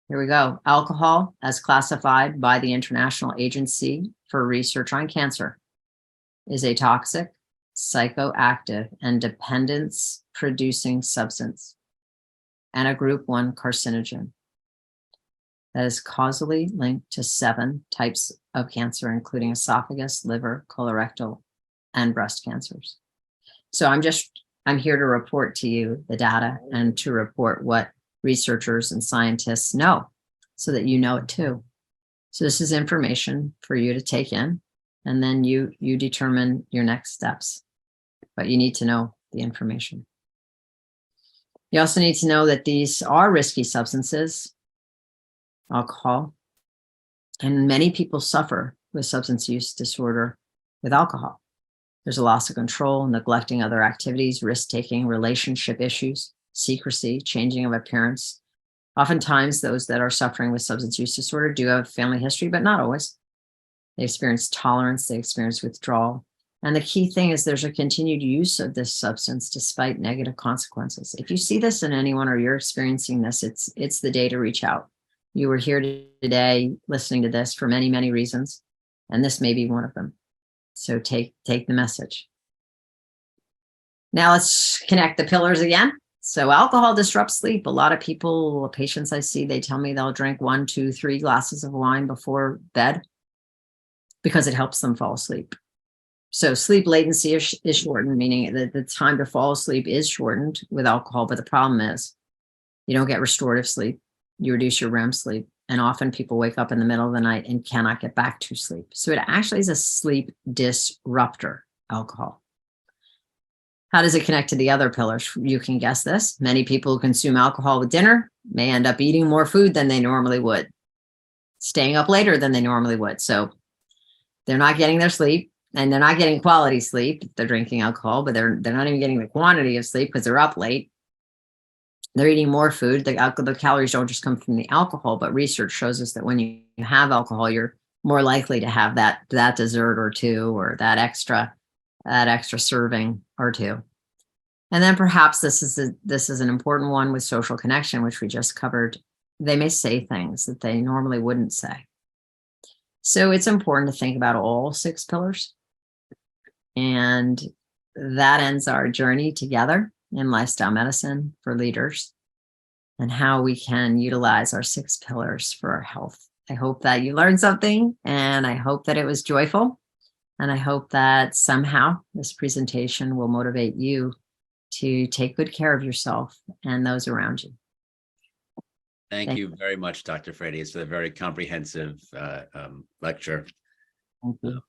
here we go. Alcohol, as classified by the International Agency for Research on Cancer, is a toxic, psychoactive, and dependence-producing substance, and a group 1 carcinogen that is causally linked to 7 types of cancer, including esophagus, liver, colorectal, and breast cancers. So I'm here to report to you the data and to report what researchers and scientists know so that you know it too. So this is information for you to take in, and then you determine your next steps. But you need to know the information. You also need to know that these are risky substances, alcohol, and many people suffer with substance use disorder with alcohol. There's a loss of control, neglecting other activities, risk-taking, relationship issues, secrecy, changing of appearance. Oftentimes, those that are suffering with substance use disorder do have family history, but not always. They experience tolerance, they experience withdrawal. And the key thing is there's a continued use of this substance despite negative consequences. If you see this in anyone or you're experiencing this, it's the day to reach out. You were here today listening to this for many, many reasons, and this may be one of them. So take the message. Now let's connect the pillars again. So alcohol disrupts sleep. A lot of people, patients I see, they tell me they'll drink 1, 2, 3 glasses of wine before bed because it helps them fall asleep. So sleep latency is shortened, meaning that the time to fall asleep is shortened with alcohol. But the problem is you don't get restorative sleep. You reduce your REM sleep. And often people wake up in the middle of the night and cannot get back to sleep. So it actually is a sleep disruptor, alcohol. How does it connect to the other pillars? You can guess this. Many people who consume alcohol with dinner may end up eating more food than they normally would, staying up later than they normally would. So they're not getting their sleep, and they're not getting quality sleep. They're drinking alcohol, but they're not even getting the quantity of sleep because they're up late. They're eating more food. The calories don't just come from the alcohol, but research shows us that when you have alcohol, you're more likely to have that dessert or two, or that extra serving or two. And then perhaps this is an important one with social connection, which we just covered. They may say things that they normally wouldn't say. So it's important to think about all 6 pillars. And that ends our journey together in lifestyle medicine for leaders and how we can utilize our 6 pillars for our health. I hope that you learned something, and I hope that it was joyful. And I hope that somehow this presentation will motivate you to take good care of yourself and those around you. Thank you very much, Dr. Frates, for the very comprehensive lecture. Thank you.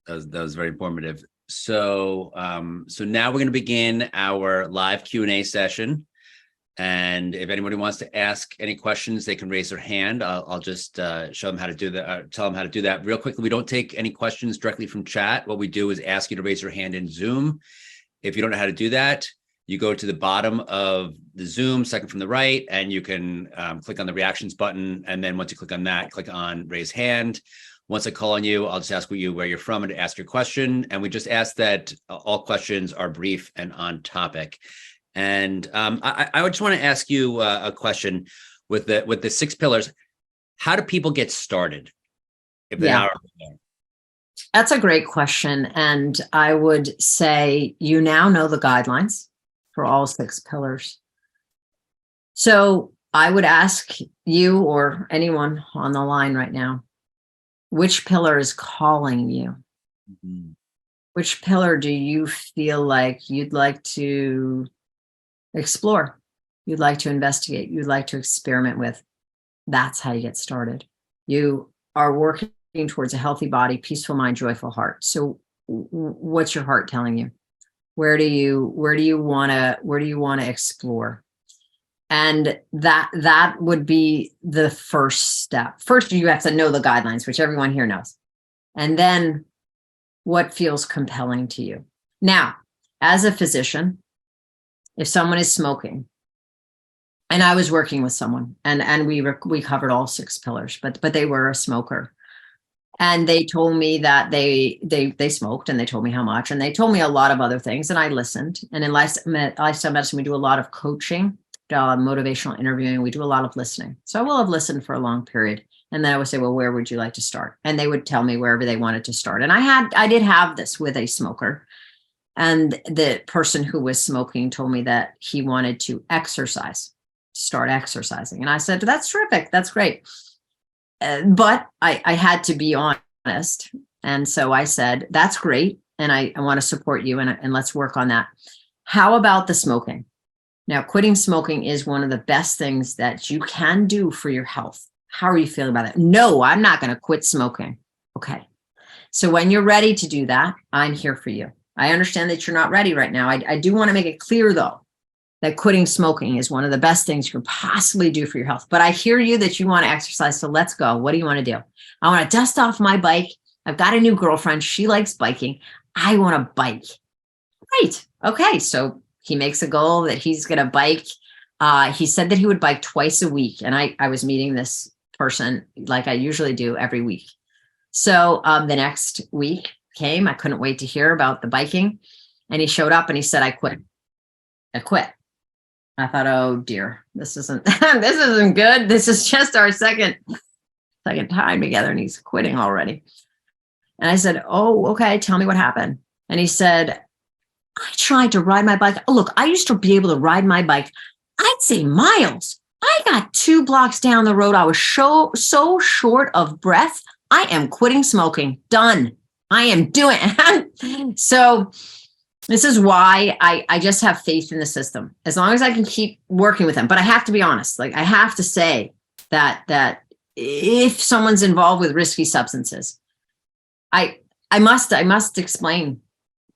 That was very informative. So now we're going to begin our live Q&A session. And if anybody wants to ask any questions, they can raise their hand. I'll just show them how to do that, tell them how to do that real quickly. We don't take any questions directly from chat. What we do is ask you to raise your hand in Zoom. If you don't know how to do that, you go to the bottom of the Zoom, second from the right, and you can click on the reactions button. And then once you click on that, click on raise hand. Once I call on you, I'll just ask you where you're from and to ask your question. And we just ask that all questions are brief and on topic. And I just want to ask you a question with the 6 pillars. How do people get started if they are? That's a great question. And I would say you now know the guidelines for all 6 pillars. So I would ask you or anyone on the line right now, which pillar is calling you? Mm-hmm. Which pillar do you feel like you'd like to explore? You'd like to investigate? You'd like to experiment with? That's how you get started. You are working towards a healthy body, peaceful mind, joyful heart. So what's your heart telling you? Where do you want to explore? And that would be the first step. First, you have to know the guidelines, which everyone here knows. And then what feels compelling to you? Now, as a physician, if someone is smoking, and I was working with someone, and we covered all 6 pillars, but they were a smoker, and they told me that they smoked, and they told me how much, and they told me a lot of other things, and I listened. And in lifestyle medicine, we do a lot of coaching, motivational interviewing. We do a lot of listening. So I will have listened for a long period, and then I would say, well, where would you like to start? And they would tell me wherever they wanted to start. And I did have this with a smoker. And the person who was smoking told me that he wanted to start exercising. And I said, that's terrific. That's great. But I had to be honest. And so I said, that's great. And I want to support you. And let's work on that. How about the smoking? Now, quitting smoking is one of the best things that you can do for your health. How are you feeling about that? No, I'm not going to quit smoking. Okay. So when you're ready to do that, I'm here for you. I understand that you're not ready right now. I do want to make it clear, though, that quitting smoking is one of the best things you can possibly do for your health. But I hear you that you want to exercise. So let's go. What do you want to do? I want to dust off my bike. I've got a new girlfriend. She likes biking. I want to bike. Great. Okay. So he makes a goal that he's going to bike. He said that he would bike twice a week. And I was meeting this person like I usually do every week. So the next week came. I couldn't wait to hear about the biking. And he showed up and he said, I quit. I thought, oh dear, this isn't this isn't good. This is just our second time together, and he's quitting already. And I said, oh, okay, tell me what happened. And he said, I tried to ride my bike. Oh, look, I used to be able to ride my bike, I'd say miles. I got 2 blocks down the road. I was so short of breath. I am quitting smoking. Done. I am doing it. So this is why I just have faith in the system. As long as I can keep working with them. But I have to be honest. Like, I have to say that if someone's involved with risky substances, I must explain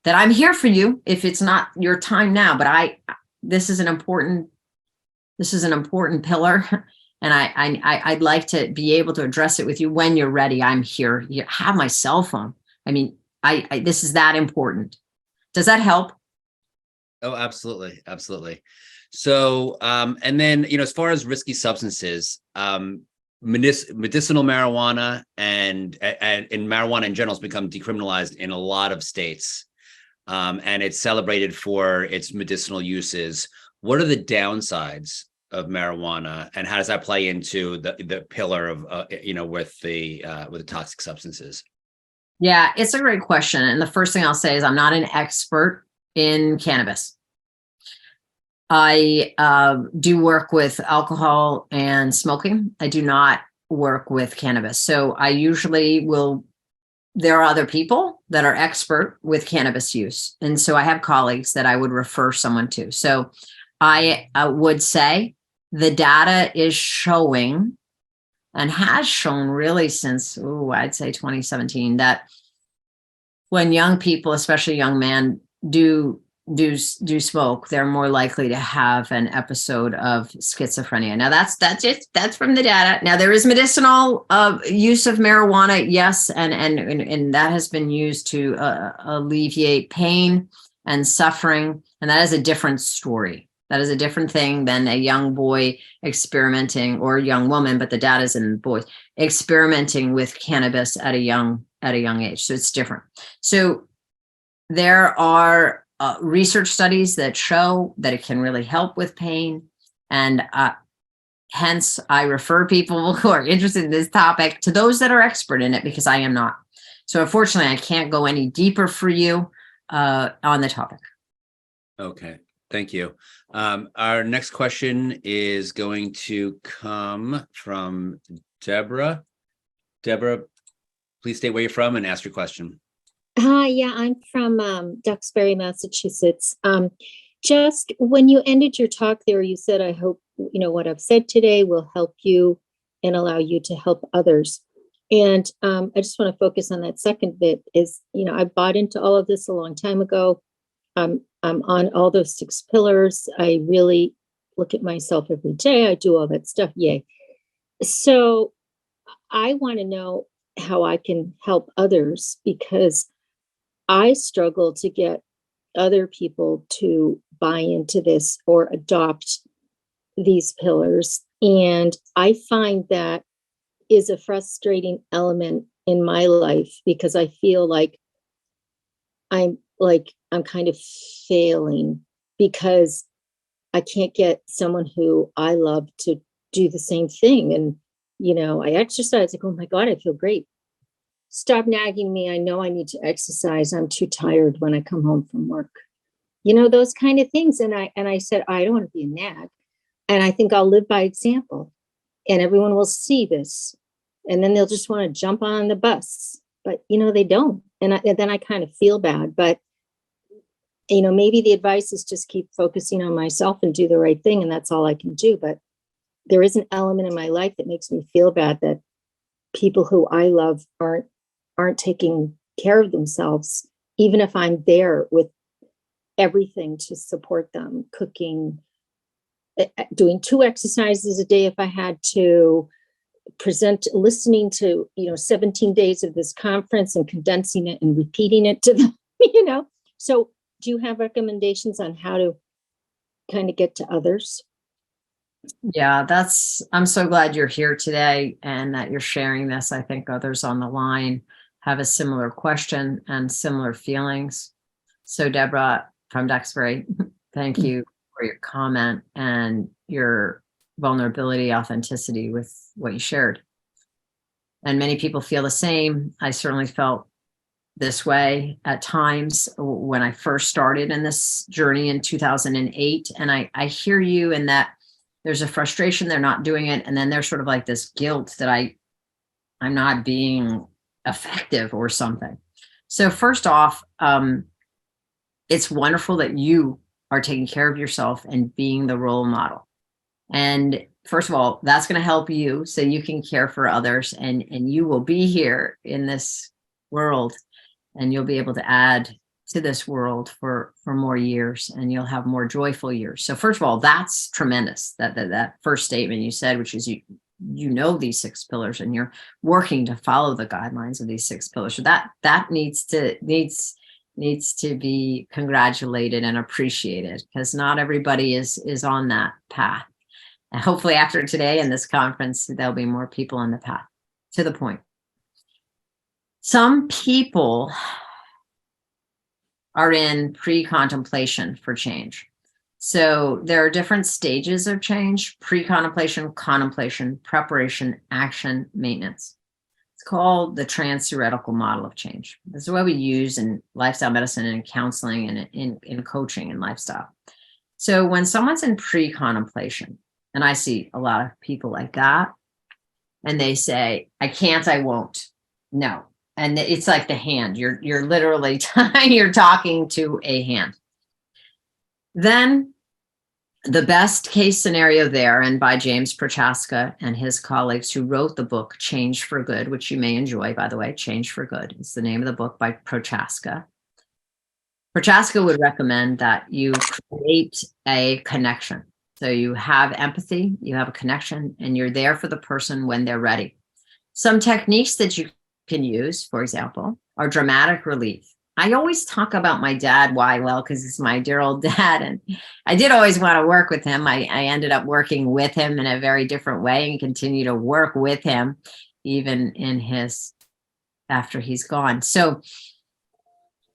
that I'm here for you if it's not your time now. But this is an important pillar. And I'd like to be able to address it with you when you're ready. I'm here. You have my cell phone. I mean, this is that important. Does that help? Oh, absolutely. Absolutely. So, and then, as far as risky substances, medicinal marijuana and marijuana in general has become decriminalized in a lot of states. And it's celebrated for its medicinal uses. What are the downsides of marijuana, and how does that play into the pillar of, with the toxic substances? Yeah, it's a great question. And the first thing I'll say is I'm not an expert in cannabis. I do work with alcohol and smoking. I do not work with cannabis. So I usually there are other people that are expert with cannabis use. And so I have colleagues that I would refer someone to. So I would say the data is showing, and has shown really since, I'd say 2017, that when young people, especially young men, do smoke, they're more likely to have an episode of schizophrenia. Now that's from the data. Now there is medicinal use of marijuana, yes, and that has been used to alleviate pain and suffering, and that is a different story. That is a different thing than a young boy experimenting, or a young woman, but the data is in boys experimenting with cannabis at a young age. So it's different. So there are research studies that show that it can really help with pain. And hence, I refer people who are interested in this topic to those that are expert in it, because I am not. So unfortunately, I can't go any deeper for you on the topic. Okay. Thank you. Our next question is going to come from Deborah. Deborah, please state where you're from and ask your question. Hi, yeah, I'm from Duxbury, Massachusetts. Just when you ended your talk there, you said, I hope, what I've said today will help you and allow you to help others. And I just want to focus on that second bit is, I bought into all of this a long time ago. I'm on all those 6 pillars. I really look at myself every day. I do all that stuff. Yay. So I want to know how I can help others, because I struggle to get other people to buy into this or adopt these pillars. And I find that is a frustrating element in my life because I feel like I'm kind of failing because I can't get someone who I love to do the same thing. And, I exercise, like, oh my God, I feel great. Stop nagging me. I know I need to exercise. I'm too tired when I come home from work. Those kind of things. And I said, I don't want to be a nag. And I think I'll live by example and everyone will see this. And then they'll just want to jump on the bus. But, they don't. And then I kind of feel bad. But, maybe the advice is just keep focusing on myself and do the right thing. And that's all I can do. But there is an element in my life that makes me feel bad that people who I love aren't taking care of themselves, even if I'm there with everything to support them, cooking, doing 2 exercises a day if I had to, listening to 17 days of this conference and condensing it and repeating it to them. So do you have recommendations on how to kind of get to others? Yeah, I'm so glad you're here today and that you're sharing this. I think others on the line have a similar question and similar feelings. So Deborah from Duxbury, thank you for your comment and your vulnerability, authenticity with what you shared. And many people feel the same. I certainly felt this way at times when I first started in this journey in 2008. And I hear you in that there's a frustration, they're not doing it. And then there's sort of like this guilt that I'm not being effective or something. So first off, it's wonderful that you are taking care of yourself and being the role model. And first of all, that's going to help you so you can care for others and you will be here in this world and you'll be able to add to this world for more years and you'll have more joyful years. So first of all, that's tremendous. That first statement you said, which is you know these 6 pillars and you're working to follow the guidelines of these 6 pillars. So that needs to be congratulated and appreciated because not everybody is on that path. And hopefully after today and this conference, there'll be more people on the path. To the point. Some people are in pre-contemplation for change. So there are different stages of change: pre-contemplation, contemplation, preparation, action, maintenance. It's called the trans-theoretical model of change. This is what we use in lifestyle medicine and in counseling and in coaching and lifestyle. So when someone's in pre-contemplation, and I see a lot of people like that, and they say, I can't, I won't, no. And it's like the hand, you're literally you're talking to a hand. Then the best case scenario there, and by James Prochaska and his colleagues who wrote the book, Change for Good, which you may enjoy, by the way, Change for Good. It's the name of the book by Prochaska. Prochaska would recommend that you create a connection. So you have empathy, you have a connection, and you're there for the person when they're ready. Some techniques that you can use, for example, are dramatic relief. I always talk about my dad. Why? Well, because he's my dear old dad. And I did always want to work with him. I ended up working with him in a very different way and continue to work with him even after he's gone. So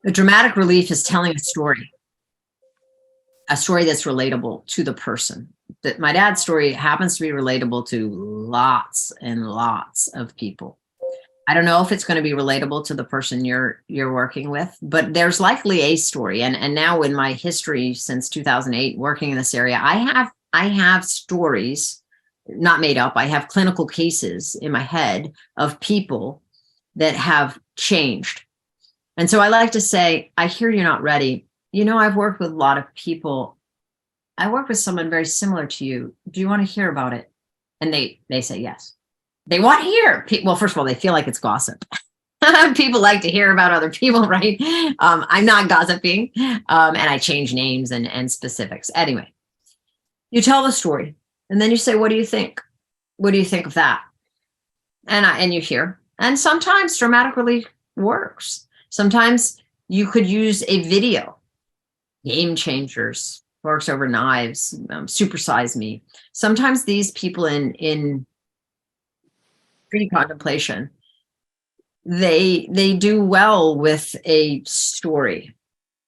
the dramatic relief is telling a story that's relatable to the person. That my dad's story happens to be relatable to lots and lots of people. I don't know if it's going to be relatable to the person you're working with, but there's likely a story. And now in my history since 2008, working in this area, I have stories, not made up. I have clinical cases in my head of people that have changed. And so I like to say, I hear you're not ready. I've worked with a lot of people. I work with someone very similar to you. Do you want to hear about it? And they say yes. They want to hear. Well, first of all, they feel like it's gossip. People like to hear about other people, right? I'm not gossiping. And I change names and specifics. Anyway, you tell the story and then you say, what do you think? What do you think of that? And you hear. And sometimes dramatic relief works. Sometimes you could use a video Game Changers, Forks Over Knives, Supersize Me. Sometimes these people in pre-contemplation, they do well with a story,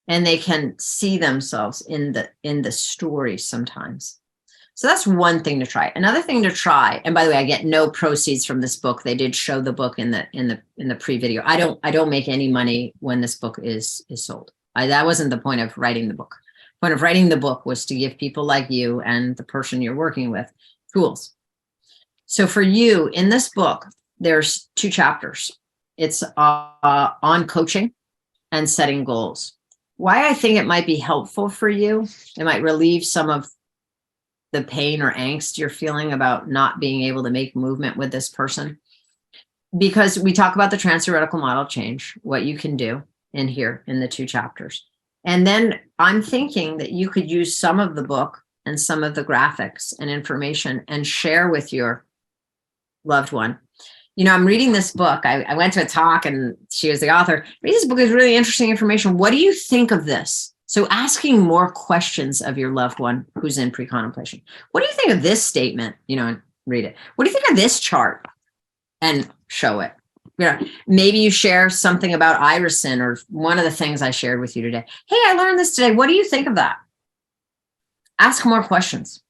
and they can see themselves in the story sometimes. So that's one thing to try. Another thing to try, and by the way, I get no proceeds from this book. They did show the book in the pre-video. I don't make any money when this book is sold. That wasn't the point of writing the book. The point of writing the book was to give people like you and the person you're working with tools. So for you in this book, there's 2 chapters. It's on coaching and setting goals. Why I think it might be helpful for you, it might relieve some of the pain or angst you're feeling about not being able to make movement with this person. Because we talk about the transtheoretical model change, what you can do in here in the 2 chapters. And then I'm thinking that you could use some of the book and some of the graphics and information and share with your loved one. You know, I'm reading this book. I went to a talk and she was the author. Read this book, is really interesting information. What do you think of this? So asking more questions of your loved one who's in pre-contemplation. What do you think of this statement? You know, and read it. What do you think of this chart? And show it. You know, maybe you share something about irisin or one of the things I shared with you today. Hey, I learned this today. What do you think of that? Ask more questions.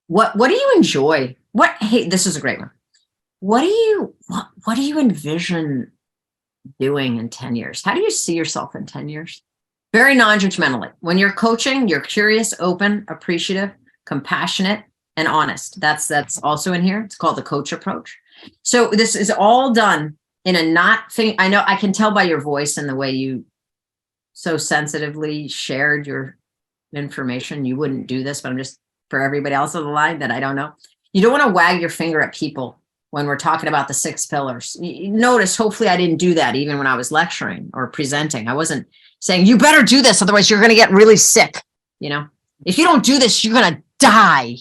What do you enjoy? Hey, this is a great one. What do you envision doing in 10 years? How do you see yourself in 10 years? Very non-judgmentally. When you're coaching, you're curious, open, appreciative, compassionate, and honest. That's also in here. It's called the coach approach. So this is all done in a I know I can tell by your voice and the way you so sensitively shared your information. You wouldn't do this, but I'm just for everybody else on the line that I don't know. You don't want to wag your finger at people when we're talking about the 6 pillars. Notice, hopefully I didn't do that even when I was lecturing or presenting. I wasn't saying, you better do this, otherwise you're going to get really sick. You know, if you don't do this, you're going to die.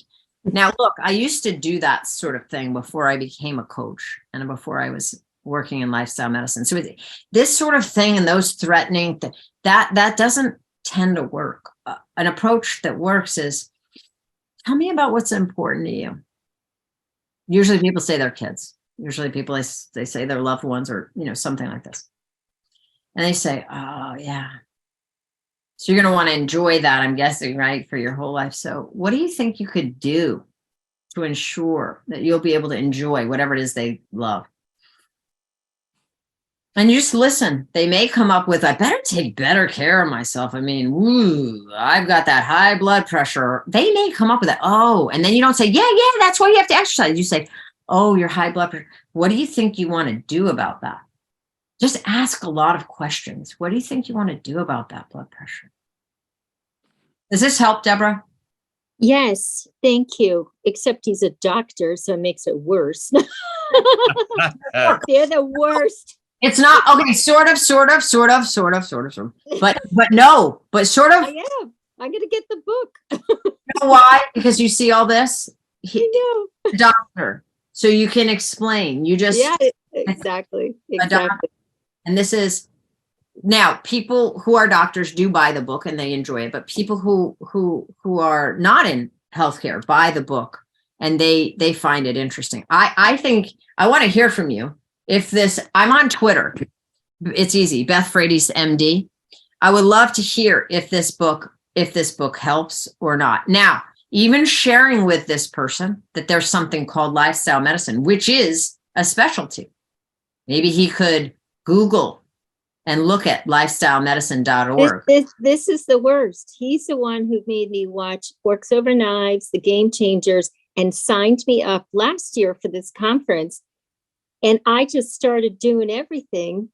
Now, look, I used to do that sort of thing before I became a coach and before I was working in lifestyle medicine. So this sort of thing and those threatening, that doesn't tend to work. An approach that works is, tell me about what's important to you. Usually people say their kids. Usually people, they say their loved ones or, you know, something like this. And they say, oh, yeah. So you're going to want to enjoy that, I'm guessing, right, for your whole life. So what do you think you could do to ensure that you'll be able to enjoy whatever it is they love? And you just listen. They may come up with, I better take better care of myself. I mean, I've got that high blood pressure. They may come up with that. Oh, and then you don't say, yeah, that's why you have to exercise. You say, oh, your high blood pressure. What do you think you want to do about that? Just ask a lot of questions. What do you think you want to do about that blood pressure? Does this help, Deborah? Yes, thank you. Except he's a doctor, so it makes it worse. They're the worst. It's not okay. Sort of. But no. But sort of. I am. I'm gonna get the book. You know why? Because you see all this. I know. The doctor, so you can explain. You just Exactly. And this is now people who are doctors do buy the book and they enjoy it, but people who are not in healthcare buy the book and they find it interesting. I think I want to hear from you. If I'm on Twitter, it's easy. Beth Frates M.D. I would love to hear if this book helps or not. Now, even sharing with this person that there's something called lifestyle medicine, which is a specialty. Maybe he could Google and look at lifestylemedicine.org. This is the worst. He's the one who made me watch Forks Over Knives, The Game Changers, and signed me up last year for this conference. And I just started doing everything.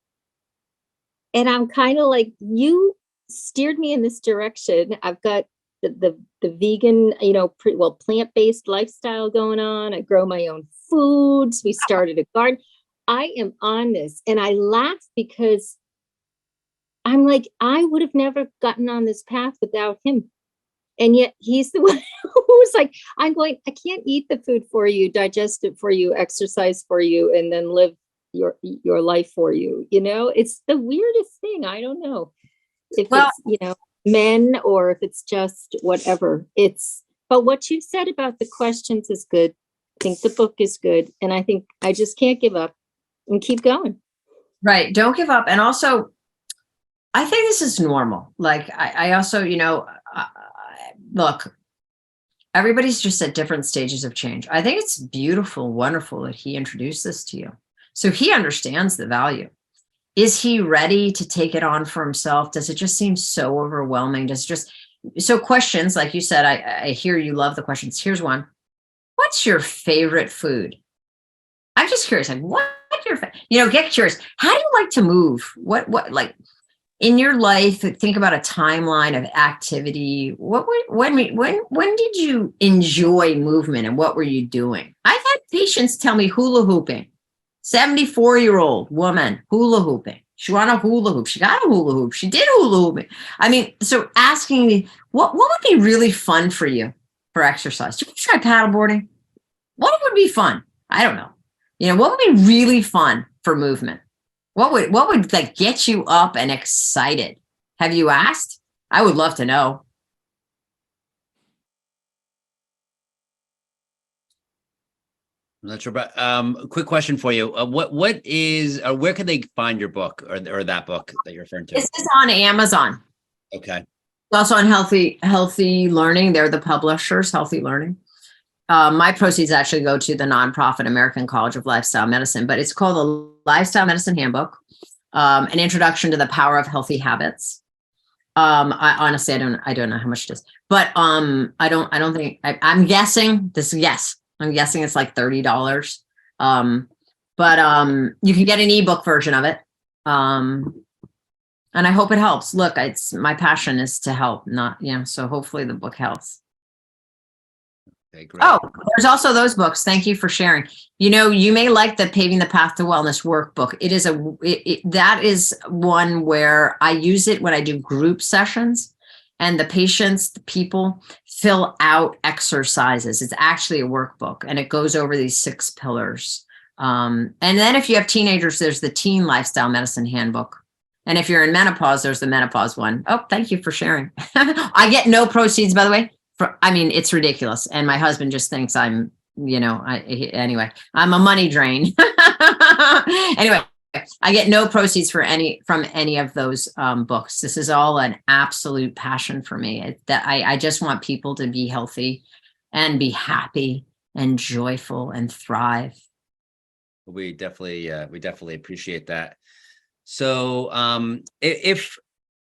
And I'm kind of like, you steered me in this direction. I've got the vegan, plant-based lifestyle going on. I grow my own foods. We started a garden. I am on this. And I laugh because I'm like, I would have never gotten on this path without him. And yet he's the one who's like, I can't eat the food for you, digest it for you, exercise for you, and then live your life for you. You know, it's the weirdest thing. I don't know if men or if it's just whatever. But what you said about the questions is good. I think the book is good. And I think I just can't give up and keep going. Right. Don't give up. And also, I think this is normal. Like, I also, look, everybody's just at different stages of change. I think it's beautiful, wonderful that he introduced this to you. So he understands the value. Is he ready to take it on for himself? Does it just seem so overwhelming? So questions, like you said, I hear you love the questions. Here's one. What's your favorite food? I'm just curious, like, what's your, get curious. How do you like to move? What, like, in your life, think about a timeline of activity. When did you enjoy movement and what were you doing? I've had patients tell me hula hooping. 74-year-old woman, hula hooping. She wanted a hula hoop. She got a hula hoop. She did hula hooping. I mean, so asking me, what would be really fun for you for exercise? Do you try paddleboarding? What would be fun? I don't know. What would be really fun for movement? What would like get you up and excited? Have you asked? I would love to know. I'm not sure, but a quick question for you. What is, or where can they find your book or that book that you're referring to? This is on Amazon. Okay. It's also on Healthy Learning. They're the publishers, Healthy Learning. My proceeds actually go to the nonprofit American College of Lifestyle Medicine, but it's called the Lifestyle Medicine Handbook, an introduction to the power of healthy habits. I honestly, I don't know how much it is, but I don't think, I'm guessing this. Yes. I'm guessing it's like $30. But you can get an ebook version of it. And I hope it helps. Look, it's my passion is to help, not, so hopefully the book helps. Okay, great. Oh, there's also those books. Thank you for sharing. You may like the Paving the Path to Wellness workbook. It is that is one where I use it when I do group sessions. And the patients, the people fill out exercises. It's actually a workbook and it goes over these 6 pillars. And then if you have teenagers, there's the Teen Lifestyle Medicine Handbook. And if you're in menopause, there's the menopause one. Oh, thank you for sharing. I get no proceeds, by the way. It's ridiculous. And my husband just thinks I'm, anyway, I'm a money drain. Anyway. I get no proceeds from any of those books. This is all an absolute passion for me. I just want people to be healthy and be happy and joyful and thrive. We definitely appreciate that. So, if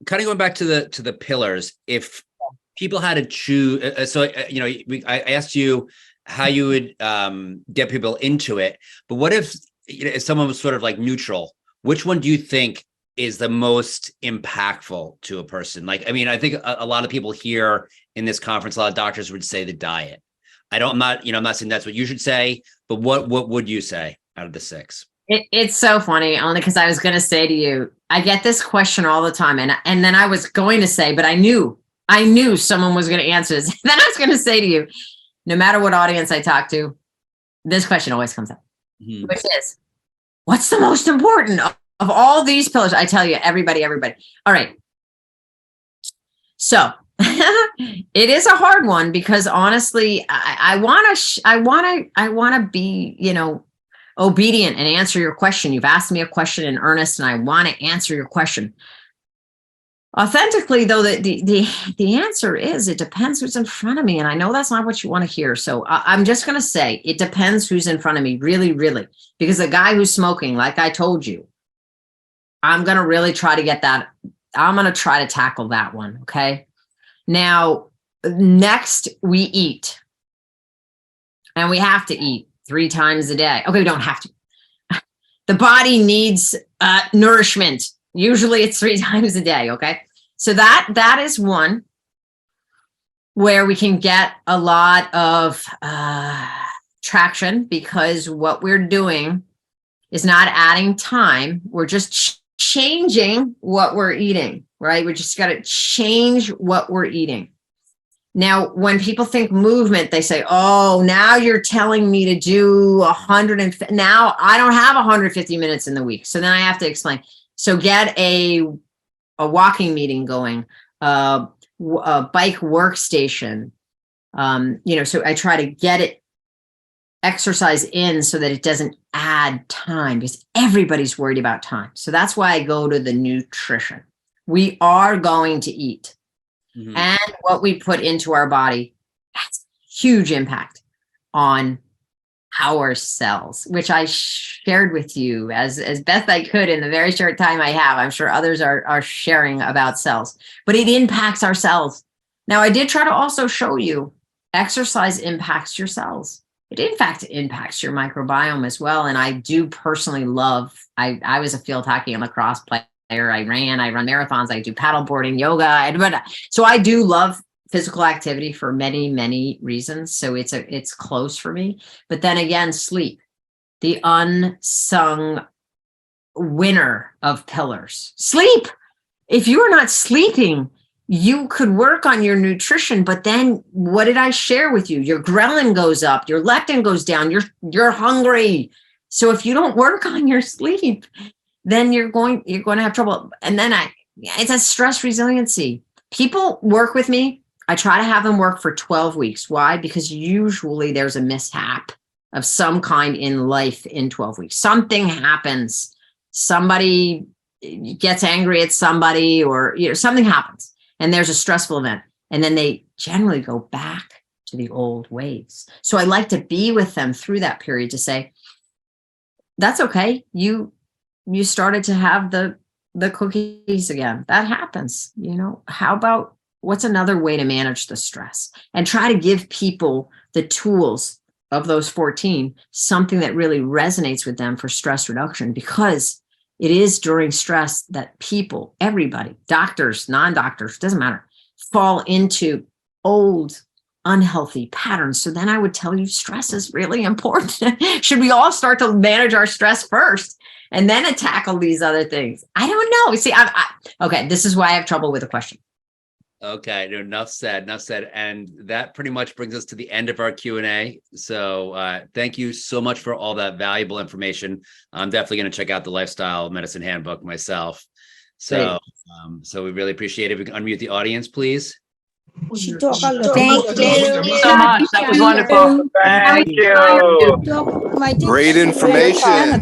kind of going back to the pillars, if people had to choose, I asked you how you would get people into it, but what if someone was sort of like neutral, which one do you think is the most impactful to a person? Like, I mean, I think a lot of people here in this conference, a lot of doctors would say the diet. I'm not saying that's what you should say, but what would you say out of the 6? It's so funny, only because I was going to say to you, I get this question all the time. And then I was going to say, but I knew someone was going to answer this. Then I was going to say to you, no matter what audience I talk to, this question always comes up. Mm-hmm. Which is, what's the most important of all these pillars? I tell you, everybody. All right. So it is a hard one because honestly, I want to be, obedient and answer your question. You've asked me a question in earnest and I want to answer your question. Authentically, though, the answer is it depends who's in front of me. And I know that's not what you want to hear. So I'm just going to say it depends who's in front of me. Really, really. Because the guy who's smoking, like I told you, I'm going to really try to get that. I'm going to try to tackle that one. Okay. Now, next we eat. And we have to eat 3 times a day. Okay, we don't have to. The body needs nourishment. Usually it's 3 times a day. Okay. So that is one where we can get a lot of traction because what we're doing is not adding time. We're just changing what we're eating, right? We just got to change what we're eating. Now, when people think movement, they say, oh, now you're telling me to do 100. Now I don't have 150 minutes in the week. So then I have to explain. So get a walking meeting going, bike workstation. So I try to get it exercise in so that it doesn't add time, because everybody's worried about time. So that's why I go to the nutrition. We are going to eat, and what we put into our body has huge impact on our cells, which I shared with you as best I could in the very short time I have. I'm sure others are sharing about cells, but it impacts our cells. Now, I did try to also show you exercise impacts your cells. It in fact impacts your microbiome as well. And I do personally love, I was a field hockey and lacrosse player. I run marathons. I do paddleboarding, yoga. So I do love physical activity for many, many reasons. So it's close for me. But then again, sleep, the unsung winner of pillars. Sleep. If you are not sleeping, you could work on your nutrition, but then what did I share with you? Your ghrelin goes up, your leptin goes down, you're hungry. So if you don't work on your sleep, then you're going to have trouble. And then it's a stress resiliency. People work with me. I try to have them work for 12 weeks. Why? Because usually there's a mishap of some kind in life in 12 weeks. Something happens. Somebody gets angry at somebody, or something happens, and there's a stressful event. And then they generally go back to the old ways. So I like to be with them through that period to say, that's okay. You started to have the cookies again. That happens. How about, what's another way to manage the stress? And try to give people the tools of those 14, something that really resonates with them for stress reduction, because it is during stress that people, everybody, doctors, non-doctors, doesn't matter, fall into old, unhealthy patterns. So then I would tell you, stress is really important. Should we all start to manage our stress first and then tackle these other things? I don't know. See, okay, this is why I have trouble with the question. Okay, no, enough said. And that pretty much brings us to the end of our Q&A. So thank you so much for all that valuable information. I'm definitely going to check out the Lifestyle Medicine Handbook myself. So, so we really appreciate it. If we can unmute the audience, please. Thank you so much. That was wonderful. Thank you. Great information.